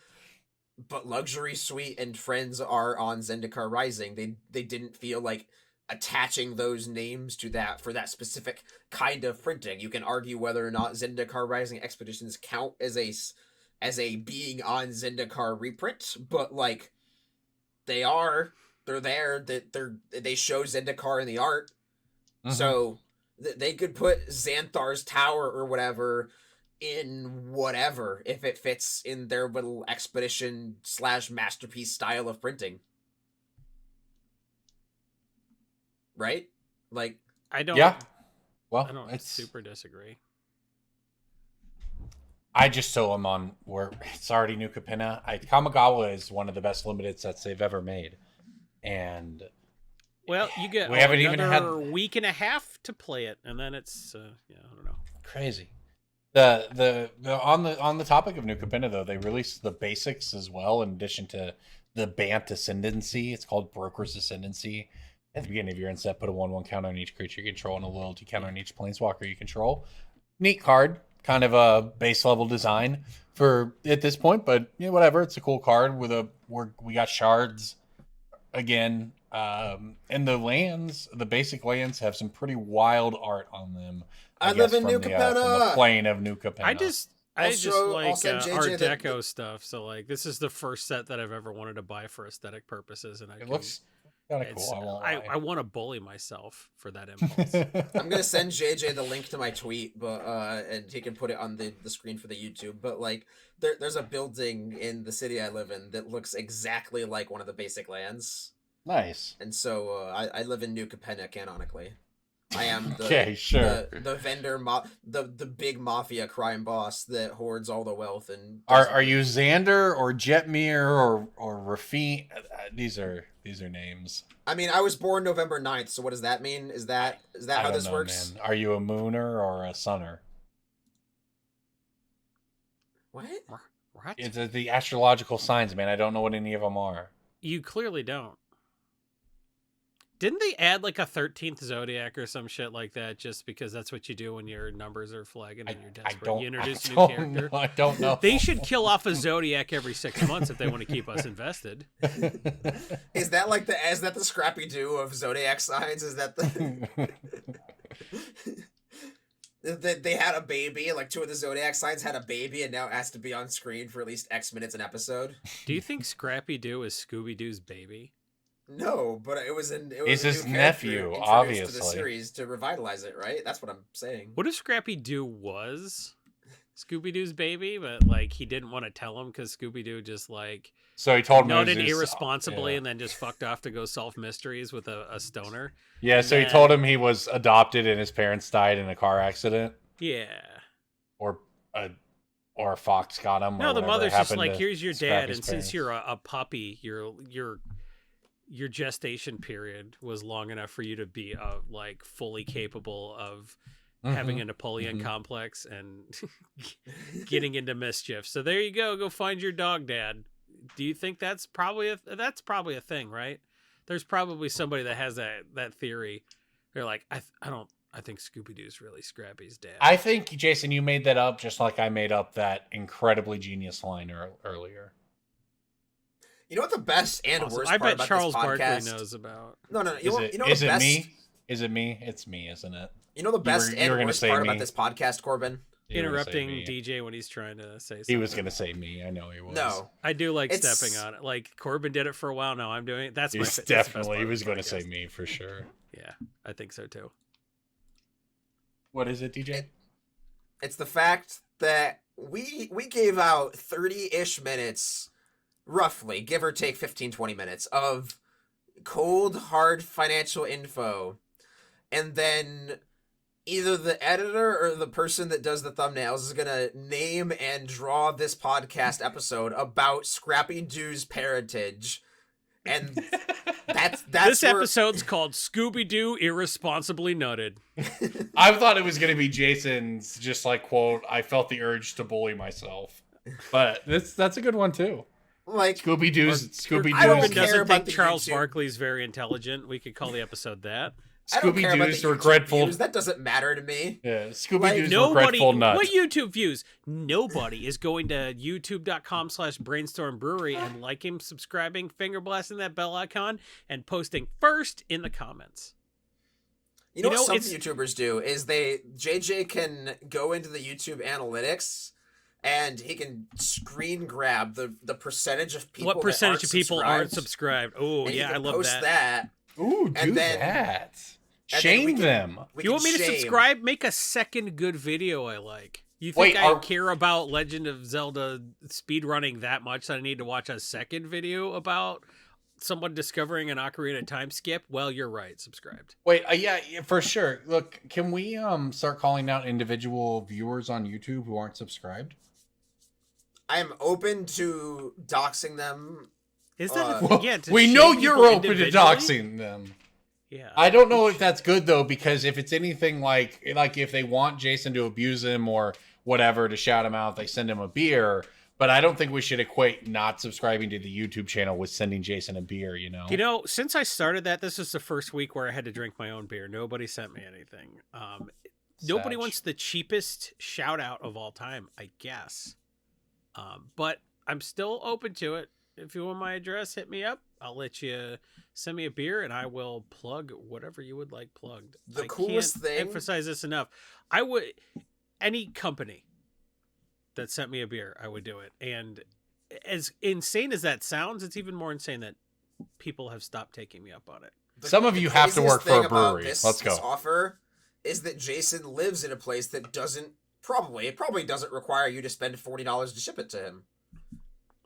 But Luxury Suite and Friends are on Zendikar Rising. They didn't feel like attaching those names to that for that specific kind of printing. You can argue whether or not Zendikar Rising Expeditions count as a being on Zendikar reprint, but like they're there, that they show Zendikar in the art. Mhm. So they could put Xanthar's Tower or whatever in whatever if it fits in their little expedition / masterpiece style of printing. Right? Like, I don't. Yeah. Well, I don't it's super disagree. I just still am on where it's already New Capenna. Kamigawa is one of the best limited sets they've ever made, and Well, you get We haven't even another week and a half to play it, and then it's yeah, I don't know. crazy. The on the topic of New Capenna though, they released the basics as well in addition to the Bant Ascendancy. It's called Broker's Ascendancy. At the beginning of your end set, put a 1/1 counter on each creature you control and a loyalty counter on each planeswalker you control. Neat card, kind of a base level design for at this point, but yeah, whatever. It's a cool card with we got shards again, and the lands, the basic lands have some pretty wild art on them. I guess, live in from New the, Capenna. from the plane of New Capenna. I just Also, like I'll send JJ Art the- Deco stuff. So like, this is the first set that I've ever wanted to buy for aesthetic purposes, and it looks kind of cool. I won't I lie. want to bully myself for that impulse. I'm gonna send JJ the link to my tweet, but and he can put it on the screen for the YouTube. But like, there's a building in the city I live in that looks exactly like one of the basic lands, Nice. and so I live in New Capenna canonically. I am the Okay, sure. the vendor the big mafia crime boss that hoards all the wealth and Are you Xander or Jetmir or Rafine? These are names. I mean, I was born November 9th, so what does that mean? Is that I how don't this know, works? man. Are you a mooner or a sunner? What? What? It's the astrological signs, man. I don't know what any of them are. You clearly don't. Didn't they add like a 13th zodiac or some shit like that just because that's what you do when your numbers are flagging and you're desperate? You introduce a new character. I don't know. They should kill off a zodiac every 6 months if they want to keep us invested. Is that like the Scrappy Doo of zodiac signs? Is that the that they had a baby, like two of the zodiac signs had a baby, and now it has to be on screen for at least X minutes an episode? Do you think Scrappy Doo is Scooby Doo's baby? No, but it was He's a his new character nephew, introduced to the obviously. series to revitalize it, right? That's what I'm saying. What if Scrappy Doo was Scooby Doo's baby, but like he didn't want to tell him because Scooby Doo just like So he told me noted it was his- irresponsibly yeah. and then just fucked off to go solve mysteries with a stoner. Yeah, and so he then- told him he was adopted and his parents died in a car accident, Yeah. or a fox got him. or No, the whatever mother's just happened like, to here's your dad, Scrappy's and since parents. you're a puppy, your gestation period was long enough for you to be like fully capable of having a Napoleon Mhm. complex and getting into mischief. So there you go. Go find your dog, Dad. Do you think that's probably a thing, right? There's probably somebody that has that theory. They're like, I think Scooby Doo's really Scrappy's dad. I think, Jason, you made that up just like I made up that incredibly genius line earlier. You know what the best and Awesome. worst I part bet about Charles this Barkley podcast? knows about. No. Is You know it the best. me? Is it me? It's me, isn't it? You know the best you were and gonna worst say part me. about this podcast, Corbin? You were gonna say Interrupting me. DJ when he's trying to say something. He was gonna say me. I know he was. No. I do like It's- stepping on it. Like Corbin did it for a while. Now I'm doing it. That's He's that's the best definitely. part He of was the gonna say podcast. me for sure. Yeah, I think so too. What is it, DJ? It's the fact that we gave out 30-ish minutes, roughly, give or take 15-20 minutes, of cold, hard financial info. And then either the editor or the person that does the thumbnails is going to name and draw this podcast episode about Scrappy Doo's parentage. And that's This where- episode's called Scooby Doo Irresponsibly Nutted. I thought it was gonna be Jason's just like quote. I felt the urge to bully myself, but that's a good one too. like Scooby Doo's I don't Corbin care doesn't about think the Charles YouTube. Barkley's very intelligent. We could call the episode that. I don't care Scooby about Doo's the YouTube regretful. views. That doesn't matter to me. Yeah, Scooby Like, Doo's Nobody, regretful nut. what YouTube views? Nobody is going to youtube.com/brainstorm brewery and liking, subscribing, finger blasting that bell icon, and posting first in the comments. You know You what know, some YouTubers do is JJ can go into the YouTube analytics and he can screen grab the percentage of people. What percentage that of people aren't subscribed. subscribed? Oh, And he yeah, can I love post that. Ooh, do and then- that. and then Shame we can- them. We You can want me to shame. subscribe? Make a second good video I like. You think Wait, I are- care about Legend of Zelda speedrunning that much that I need to watch a second video about someone discovering an Ocarina of Time skip? Well, you're right. Subscribed. Wait, yeah, for sure. Look, can we start calling out individual viewers on YouTube who aren't subscribed? I'm open to doxing them. Is that Well, yeah? to We shame know people you're open to individually? doxing them. Yeah. I don't know if that's good though, because if it's anything like if they want Jason to abuse him or whatever to shout him out, they send him a beer. But I don't think we should equate not subscribing to the YouTube channel with sending Jason a beer. You know. You know, since I started that, this is the first week where I had to drink my own beer. Nobody sent me anything. Nobody Sag. wants the cheapest shout out of all time, I guess. But I'm still open to it. If you want my address, hit me up. I'll let you send me a beer and I will plug whatever you would like plugged. The I coolest can't thing- emphasize this enough. I would, any company that sent me a beer, I would do it. And as insane as that sounds, it's even more insane that people have stopped taking me up on it. Some of you have to craziest work for thing a about brewery. This, Let's go. This offer is that Jason lives in a place that probably doesn't require you to spend $40 to ship it to him.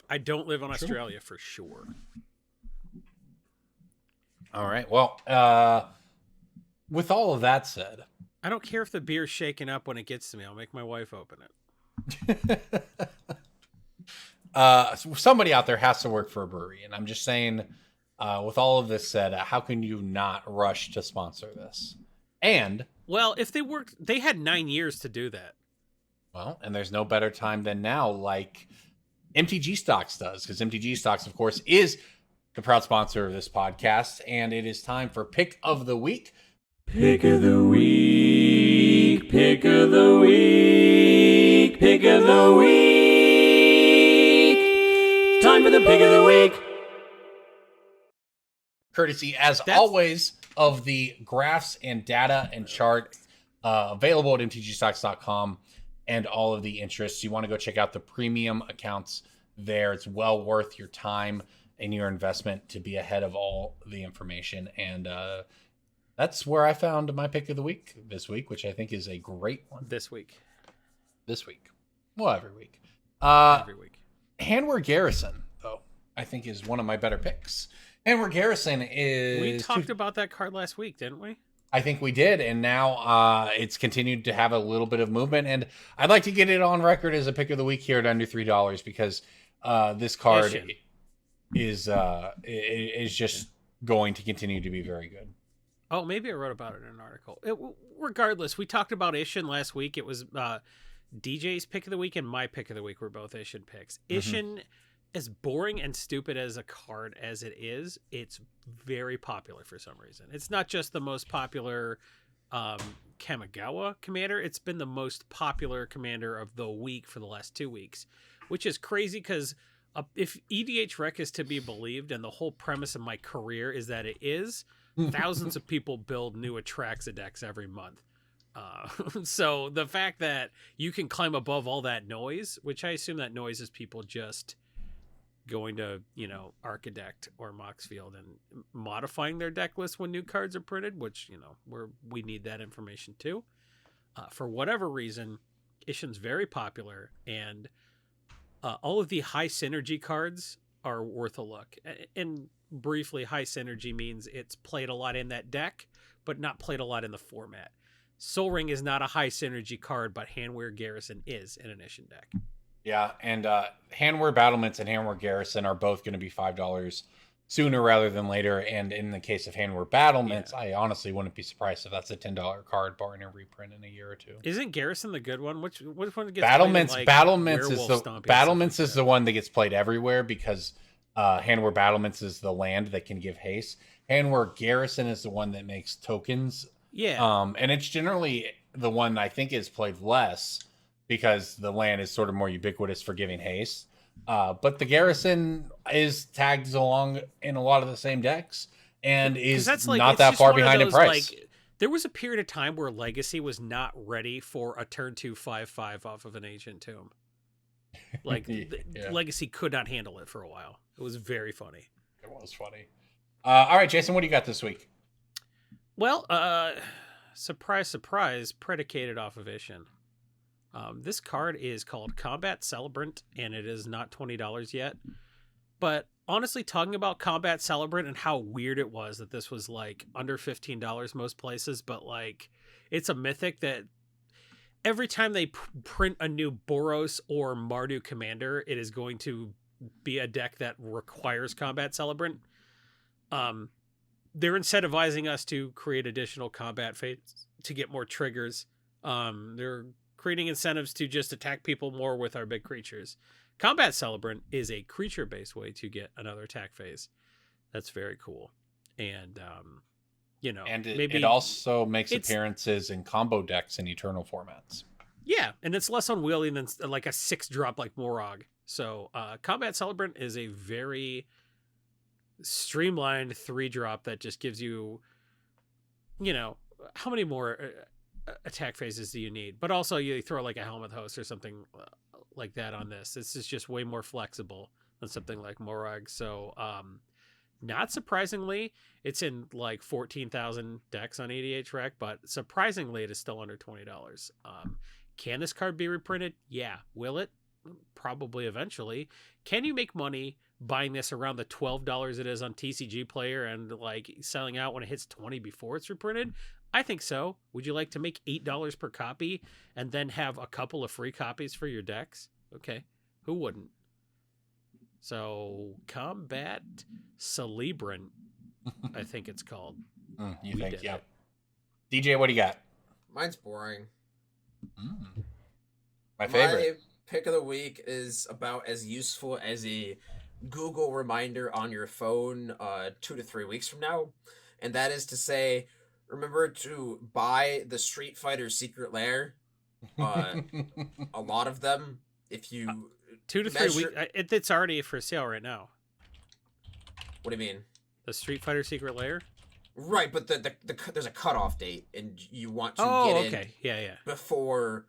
I don't live in Australia for sure. All right. Well, with all of that said, I don't care if the beer's shaken up when it gets to me. I'll make my wife open it. somebody out there has to work for a brewery, and I'm just saying, with all of this said, how can you not rush to sponsor this? And Well, if they worked, they had 9 years to do that. well, and there's no better time than now, like MTG Stocks does, because MTG Stocks, of course, is the proud sponsor of this podcast, and it is time for Pick of the Week. Pick of the week, pick of the week, pick of the week. Time for the pick of the week. Courtesy, as That's- always, of the graphs and data and chart available at mtgstocks.com and all of the interests. You want to go check out the premium accounts there. It's well worth your time and your investment to be ahead of all the information. And that's where I found my pick of the week this week, which I think is a great one This week. this week. Well, every week. Every week. Handwer Garrison, though, I think is one of my better picks. Handwer Garrison is... We talked about that card last week, didn't we? I think we did, and now it's continued to have a little bit of movement, and I'd like to get it on record as a pick of the week here at under $3 because this card is just going to continue to be very good. Oh, maybe I wrote about it in an article. Regardless, we talked about Ishin last week. It was DJ's pick of the week and my pick of the week were both Ishin picks. Ishin, as boring and stupid as a card as it is, it's very popular for some reason. It's not just the most popular Kamigawa commander. It's been the most popular commander of the week for the last 2 weeks, which is crazy because if EDH Rec is to be believed, and the whole premise of my career is that it is, thousands of people build new Atraxa decks every month. So the fact that you can climb above all that noise, which I assume that noise is people just going to, Archidect or Moxfield and modifying their deck list when new cards are printed, which, we need that information too. For whatever reason, Ishin's very popular, and all of the high synergy cards are worth a look. And briefly, high synergy means it's played a lot in that deck, but not played a lot in the format. Sol Ring is not a high synergy card, but Handwear Garrison is in an Ishin deck. Yeah, and Handwear Battlements and Handwear Garrison are both going to be $5 sooner rather than later. And in the case of Handwear Battlements, I honestly wouldn't be surprised if that's a $10 card, barring a reprint in a year or two. Isn't Garrison the good one? Which one gets Battlements? played in, Battlements is the one that gets played everywhere because Handwear Battlements is the land that can give haste. Handwear Garrison is the one that makes tokens. Yeah. And it's generally the one I think is played less because the land is sort of more ubiquitous for giving haste. But the Garrison is tagged along in a lot of the same decks and is not that far behind in price. There was a period of time where Legacy was not ready for a turn 2 5/5 off of an Ancient Tomb. Legacy could not handle it for a while. It was very funny. It was funny. All right, Jason, what do you got this week? Well, surprise, surprise, predicated off of Ishin. This card is called Combat Celebrant, and it is not $20 yet. But honestly, talking about Combat Celebrant and how weird it was that this was like under $15 most places, but like it's a mythic that every time they print a new Boros or Mardu commander, it is going to be a deck that requires Combat Celebrant. They're incentivizing us to create additional combat phases to get more triggers. They're creating incentives to just attack people more with our big creatures. Combat Celebrant is a creature-based way to get another attack phase. That's very cool. And, and it also makes appearances in combo decks in Eternal formats. Yeah, and it's less unwieldy than like a 6-drop like Morog. So Combat Celebrant is a very streamlined 3-drop that just gives you, how many more attack phases do you need? But also you throw like a Helmet Host or something like that on this. This is just way more flexible than something like Morag. So not surprisingly, it's in like 14,000 decks on EDH Rec, but surprisingly it is still under $20. Can this card be reprinted? Yeah. Will it? Probably eventually. Can you make money buying this around the $12 it is on TCG Player and like selling out when it hits 20 before it's reprinted? I think so. Would you like to make $8 per copy and then have a couple of free copies for your decks? Okay. Who wouldn't? So Combat Celebrant, I think it's called. You think? Yeah. DJ, what do you got? Mine's boring. My favorite. My pick of the week is about as useful as a Google reminder on your phone 2 to 3 weeks from now. And that is to say, remember to buy the Street Fighter Secret Lair. A lot of them. If you 2 to 3 weeks, it's already for sale right now. What do you mean? The Street Fighter Secret Lair? Right, but there's a cutoff date, and you want to get in before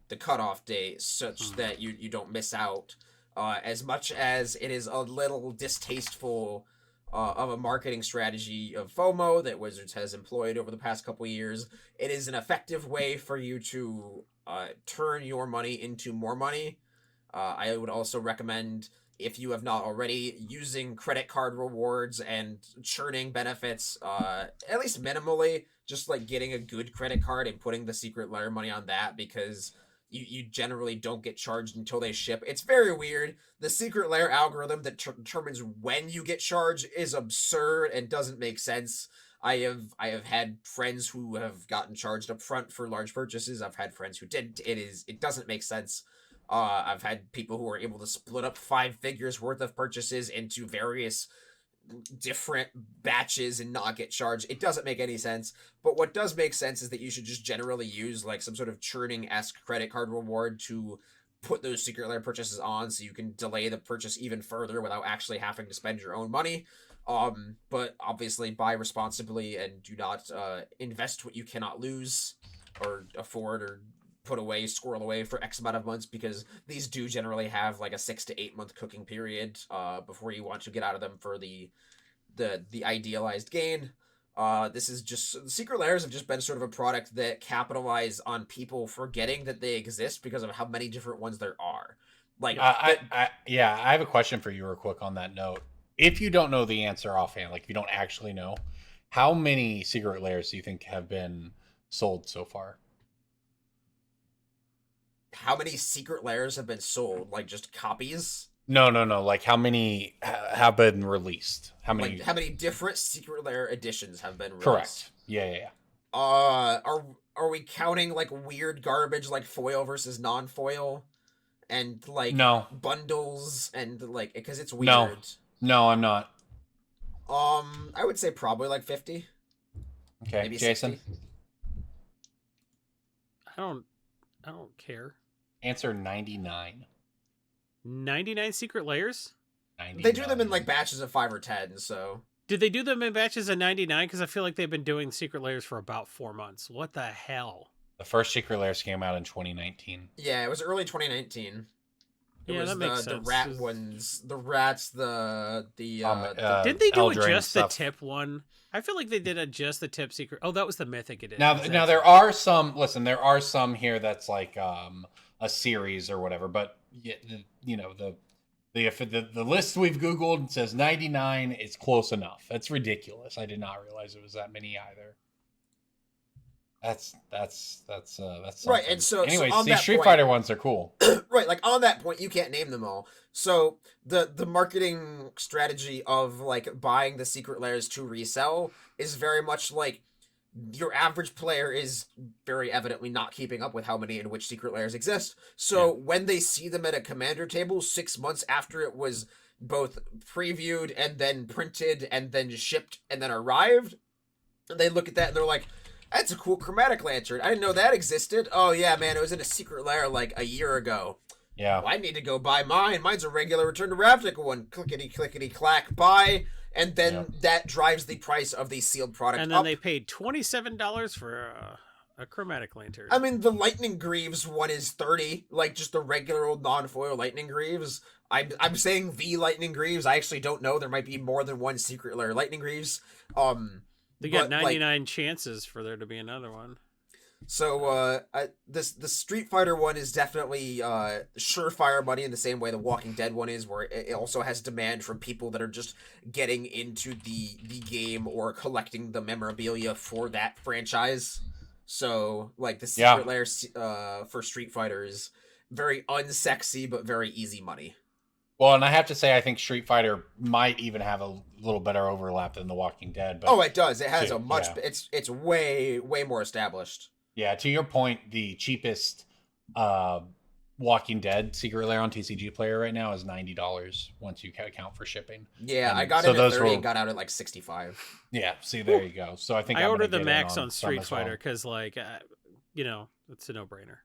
the cutoff date, such that you don't miss out. As much as it is a little distasteful of a marketing strategy of FOMO that Wizards has employed over the past couple of years, it is an effective way for you to turn your money into more money. I would also recommend, if you have not already, using credit card rewards and churning benefits, at least minimally, just like getting a good credit card and putting the Secret Lair money on that, because you generally don't get charged until they ship. It's very weird. The Secret Lair algorithm that determines when you get charged is absurd and doesn't make sense. I have had friends who have gotten charged up front for large purchases. I've had friends who didn't. It doesn't make sense. I've had people who are able to split up 5 figures worth of purchases into various different batches and not get charged. It doesn't make any sense. But what does make sense is that you should just generally use like some sort of churning-esque credit card reward to put those secret lair purchases on so you can delay the purchase even further without actually having to spend your own money. But obviously buy responsibly and do not invest what you cannot lose or afford or put away, squirrel away for X amount of months, because these do generally have like a 6 to 8 month cooking period before you want to get out of them for the idealized gain. This is just, secret lairs have just been sort of a product that capitalize on people forgetting that they exist because of how many different ones there are. Like, I have a question for you real quick on that note. If you don't know the answer offhand, like if you don't actually know, how many secret lairs do you think have been sold so far? how many secret lairs have been sold? Like just copies? No. Like how many have been released? How many? Like how many different secret lair editions have been released? Correct. Yeah. Are we counting like weird garbage like foil versus non-foil, and like No. bundles and like, because it's weird? No, I'm not. I would say probably like 50. Okay, Maybe Jason. 60. I don't care. Answer 99. 99 secret layers? 99. They do them in like batches of 5 or 10, so. Did they do them in batches of 99? Because I feel like they've been doing secret layers for about 4 months. What the hell? The first secret lairs came out in 2019. Yeah, it was early 2019. It Yeah, was that makes the sense. rat ones, the rats, the Didn't they do Eldraine a just the stuff. tip one? I feel like they did a just the tip secret. Oh, that was the mythic edition. Now there are some. Listen, there are some here that's like a series or whatever. But you know the list we've Googled says 99 is close enough. That's ridiculous. I did not realize it was that many either. That's right. something. And so anyways, on these that Street point, Fighter ones are cool. right, like on that point, you can't name them all. So the marketing strategy of like buying the secret lairs to resell is very much like your average player is very evidently not keeping up with how many and which secret lairs exist. So when they see them at a commander table 6 months after it was both previewed and then printed and then shipped and then arrived, they look at that and they're like, that's a cool chromatic lantern. I didn't know that existed. Oh yeah, man, it was in a secret lair like a year ago. Yeah. Well, I need to go buy mine. Mine's a regular Return to Ravnica one. Clickety clickety clack, buy, and then that drives the price of the sealed product And then up. they paid $27 for a chromatic lantern. I mean, the Lightning Greaves one is 30, like just the regular old non-foil Lightning Greaves. I'm saying the Lightning Greaves. I actually don't know. There might be more than one secret lair Lightning Greaves. They got but, 99 chances for there to be another one. So the Street Fighter one is definitely surefire money in the same way the Walking Dead one is, where it also has demand from people that are just getting into the game or collecting the memorabilia for that franchise. So like the secret lair for Street Fighter is very unsexy but very easy money. Well, and I have to say, I think Street Fighter might even have a little better overlap than The Walking Dead. But it does. It has a much. Yeah. It's way more established. Yeah, to your point, the cheapest Walking Dead secret lair on TCG Player right now is $90 once you account for shipping. Yeah, I got it at 30 and got out at like 65. Yeah, see, there you go. So I think I ordered the max on Street Fighter because, like, it's a no-brainer.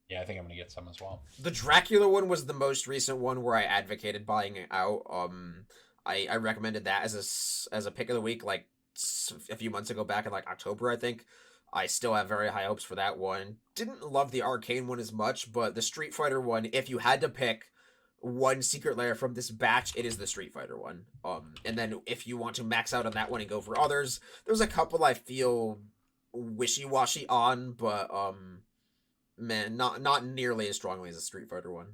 Yeah, I think I'm gonna get some as well. The Dracula one was the most recent one where I advocated buying it out. I recommended that as a pick of the week like a few months ago, back in like October, I think. I still have very high hopes for that one. Didn't love the Arcane one as much, but the Street Fighter one, if you had to pick one secret lair from this batch, it is the Street Fighter one. And then if you want to max out on that one and go for others, there's a couple I feel wishy-washy on, but man, not nearly as strongly as the Street Fighter one.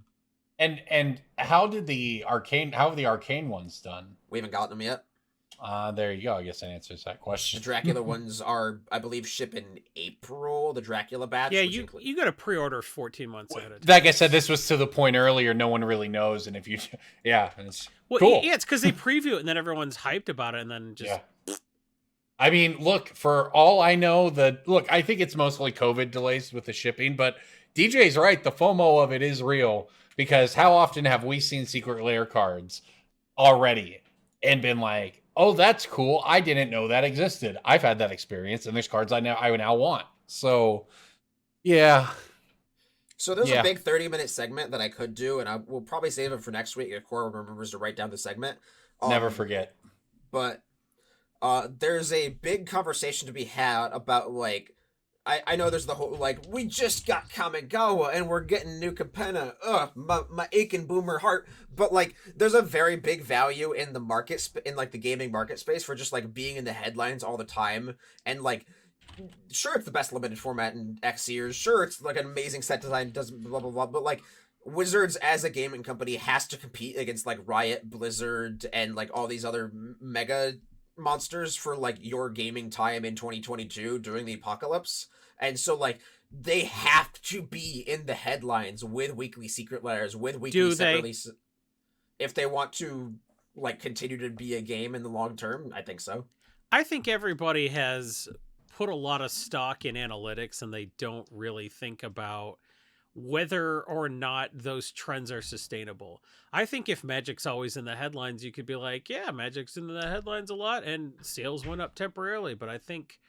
And how have the Arcane ones done? We haven't gotten them yet. There you go. I guess that answers that question. The Dracula ones are, I believe, ship in April. The Dracula batch. Yeah, you got to pre-order 14 months ahead of time. Like I said, this was to the point earlier. No one really knows, and if you, it's cool. Yeah, it's because they preview it and then everyone's hyped about it, and then just. Yeah. I mean, look, for all I know, I think it's mostly COVID delays with the shipping, but DJ's right. The FOMO of it is real, because how often have we seen secret lair cards already and been like, oh, that's cool. I didn't know that existed. I've had that experience, and there's cards I now want. So, yeah. So there's Yeah. a big 30-minute segment that I could do, and I will probably save it for next week if Corbin remembers to write down the segment. Never forget. But there's a big conversation to be had about, like, I know there's the whole, like, we just got Kamigawa and we're getting New Capenna. Ugh, my aching boomer heart. But, like, there's a very big value in the market, in, like, the gaming market space for just, like, being in the headlines all the time. And, like, sure, it's the best limited format in X years. Sure, it's, like, an amazing set design, doesn't blah, blah, blah. But, like, Wizards as a gaming company has to compete against, like, Riot, Blizzard, and, like, all these other mega monsters for, like, your gaming time in 2022 during the apocalypse. And so, like, they have to be in the headlines with weekly secret letters, with weekly set releases. If they want to, like, continue to be a game in the long term, I think so. I think everybody has put a lot of stock in analytics, and they don't really think about whether or not those trends are sustainable. I think if Magic's always in the headlines, you could be like, yeah, Magic's in the headlines a lot, and sales went up temporarily. But I think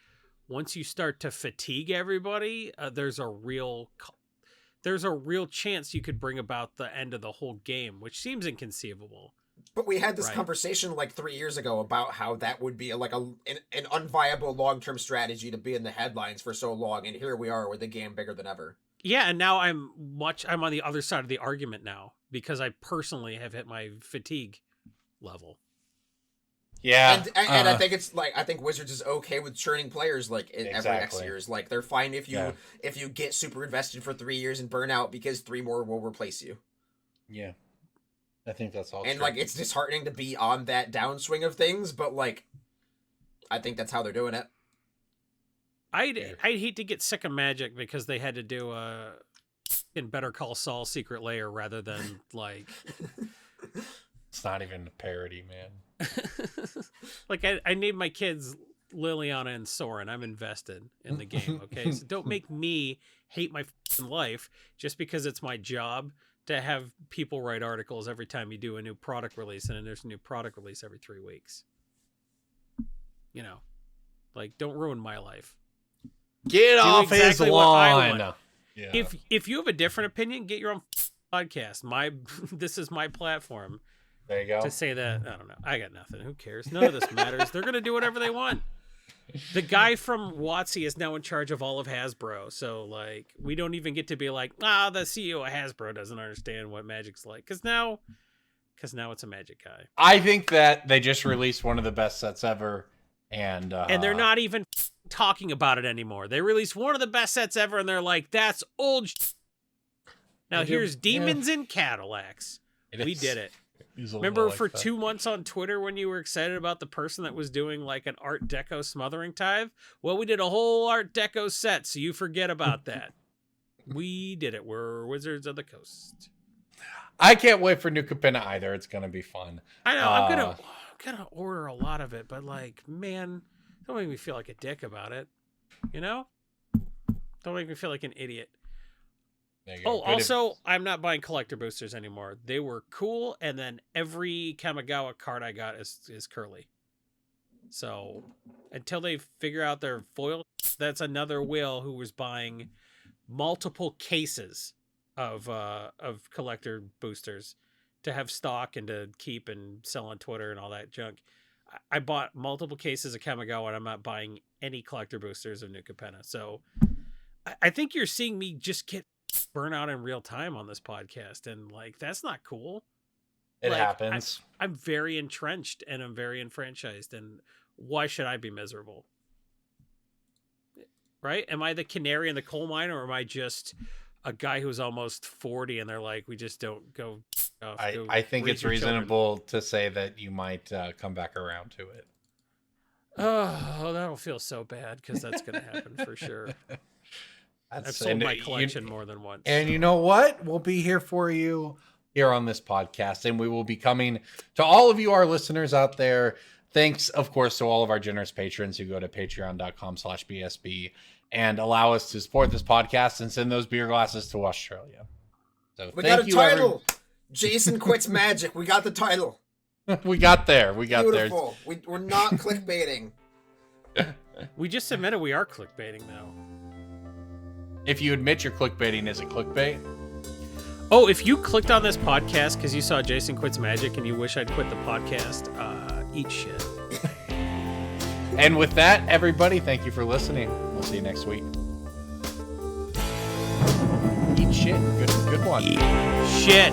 once you start to fatigue everybody, there's a real chance you could bring about the end of the whole game, which seems inconceivable. But we had this conversation like 3 years ago about how that would be like an unviable long-term strategy to be in the headlines for so long, and here we are with the game bigger than ever. Yeah, and now I'm on the other side of the argument now because I personally have hit my fatigue level. Yeah, and I think it's like, I think Wizards is okay with churning players like in every X years. Like, they're fine if you get super invested for 3 years and burn out because 3 more will replace you. Yeah, I think that's all. And true. like, it's disheartening to be on that downswing of things, but like, I think that's how they're doing it. I'd hate to get sick of Magic because they had to do a in Better Call Saul Secret Lair rather than like. It's not even a parody, man. Like, I named my kids Liliana and Soren. I'm invested in the game, okay? So don't make me hate my life just because it's my job to have people write articles every time you do a new product release, and then there's a new product release every 3 weeks. You know, like, don't ruin my life. Get off exactly his lawn. Yeah. If you have a different opinion, get your own podcast. This is my platform. There you go. To say that, I don't know. I got nothing. Who cares? None of this matters. They're going to do whatever they want. The guy from WotC is now in charge of all of Hasbro. So, like, we don't even get to be like, the CEO of Hasbro doesn't understand what Magic's like. Because now it's a Magic guy. I think that they just released one of the best sets ever. And they're not even talking about it anymore. They released one of the best sets ever, and they're like, that's old Now, here's Demons in Cadillacs. We did it. Remember for 2 months on Twitter when you were excited about the person that was doing like an Art Deco smothering tithe? Well, we did a whole Art Deco set, so you forget about that. We did it. We're Wizards of the Coast. I can't wait for New Capenna either. It's going to be fun. I know. I'm gonna order a lot of it, but like, man, don't make me feel like a dick about it. You know? Don't make me feel like an idiot. Also, I'm not buying collector boosters anymore. They were cool, and then every Kamigawa card I got is curly. So until they figure out their foil, that's another Will who was buying multiple cases of collector boosters to have stock and to keep and sell on Twitter and all that junk. I bought multiple cases of Kamigawa, and I'm not buying any collector boosters of New Capenna. So I think you're seeing me just get burnout in real time on this podcast, and like, that's not cool. It happens. I'm very entrenched and I'm very enfranchised, and why should I be miserable? Right? Am I the canary in the coal mine, or am I just a guy who's almost 40 and they're like, we just don't go off, I think it's reasonable to say that you might come back around to it. Oh, that'll feel so bad because that's going to happen for sure. I've sold my collection more than once. And you know what? We'll be here for you here on this podcast, and we will be coming to all of you, our listeners out there. Thanks, of course, to all of our generous patrons who go to patreon.com/BSB and allow us to support this podcast and send those beer glasses to Australia. So we got a title. Jason quits Magic. We got the title. We got there. Beautiful. We're not clickbaiting. We just admitted we are clickbaiting, though. If you admit you're clickbaiting, is it clickbait? Oh, if you clicked on this podcast because you saw Jason Quits Magic and you wish I'd quit the podcast, eat shit. And with that, everybody, thank you for listening. We'll see you next week. Eat shit. Good one. Shit.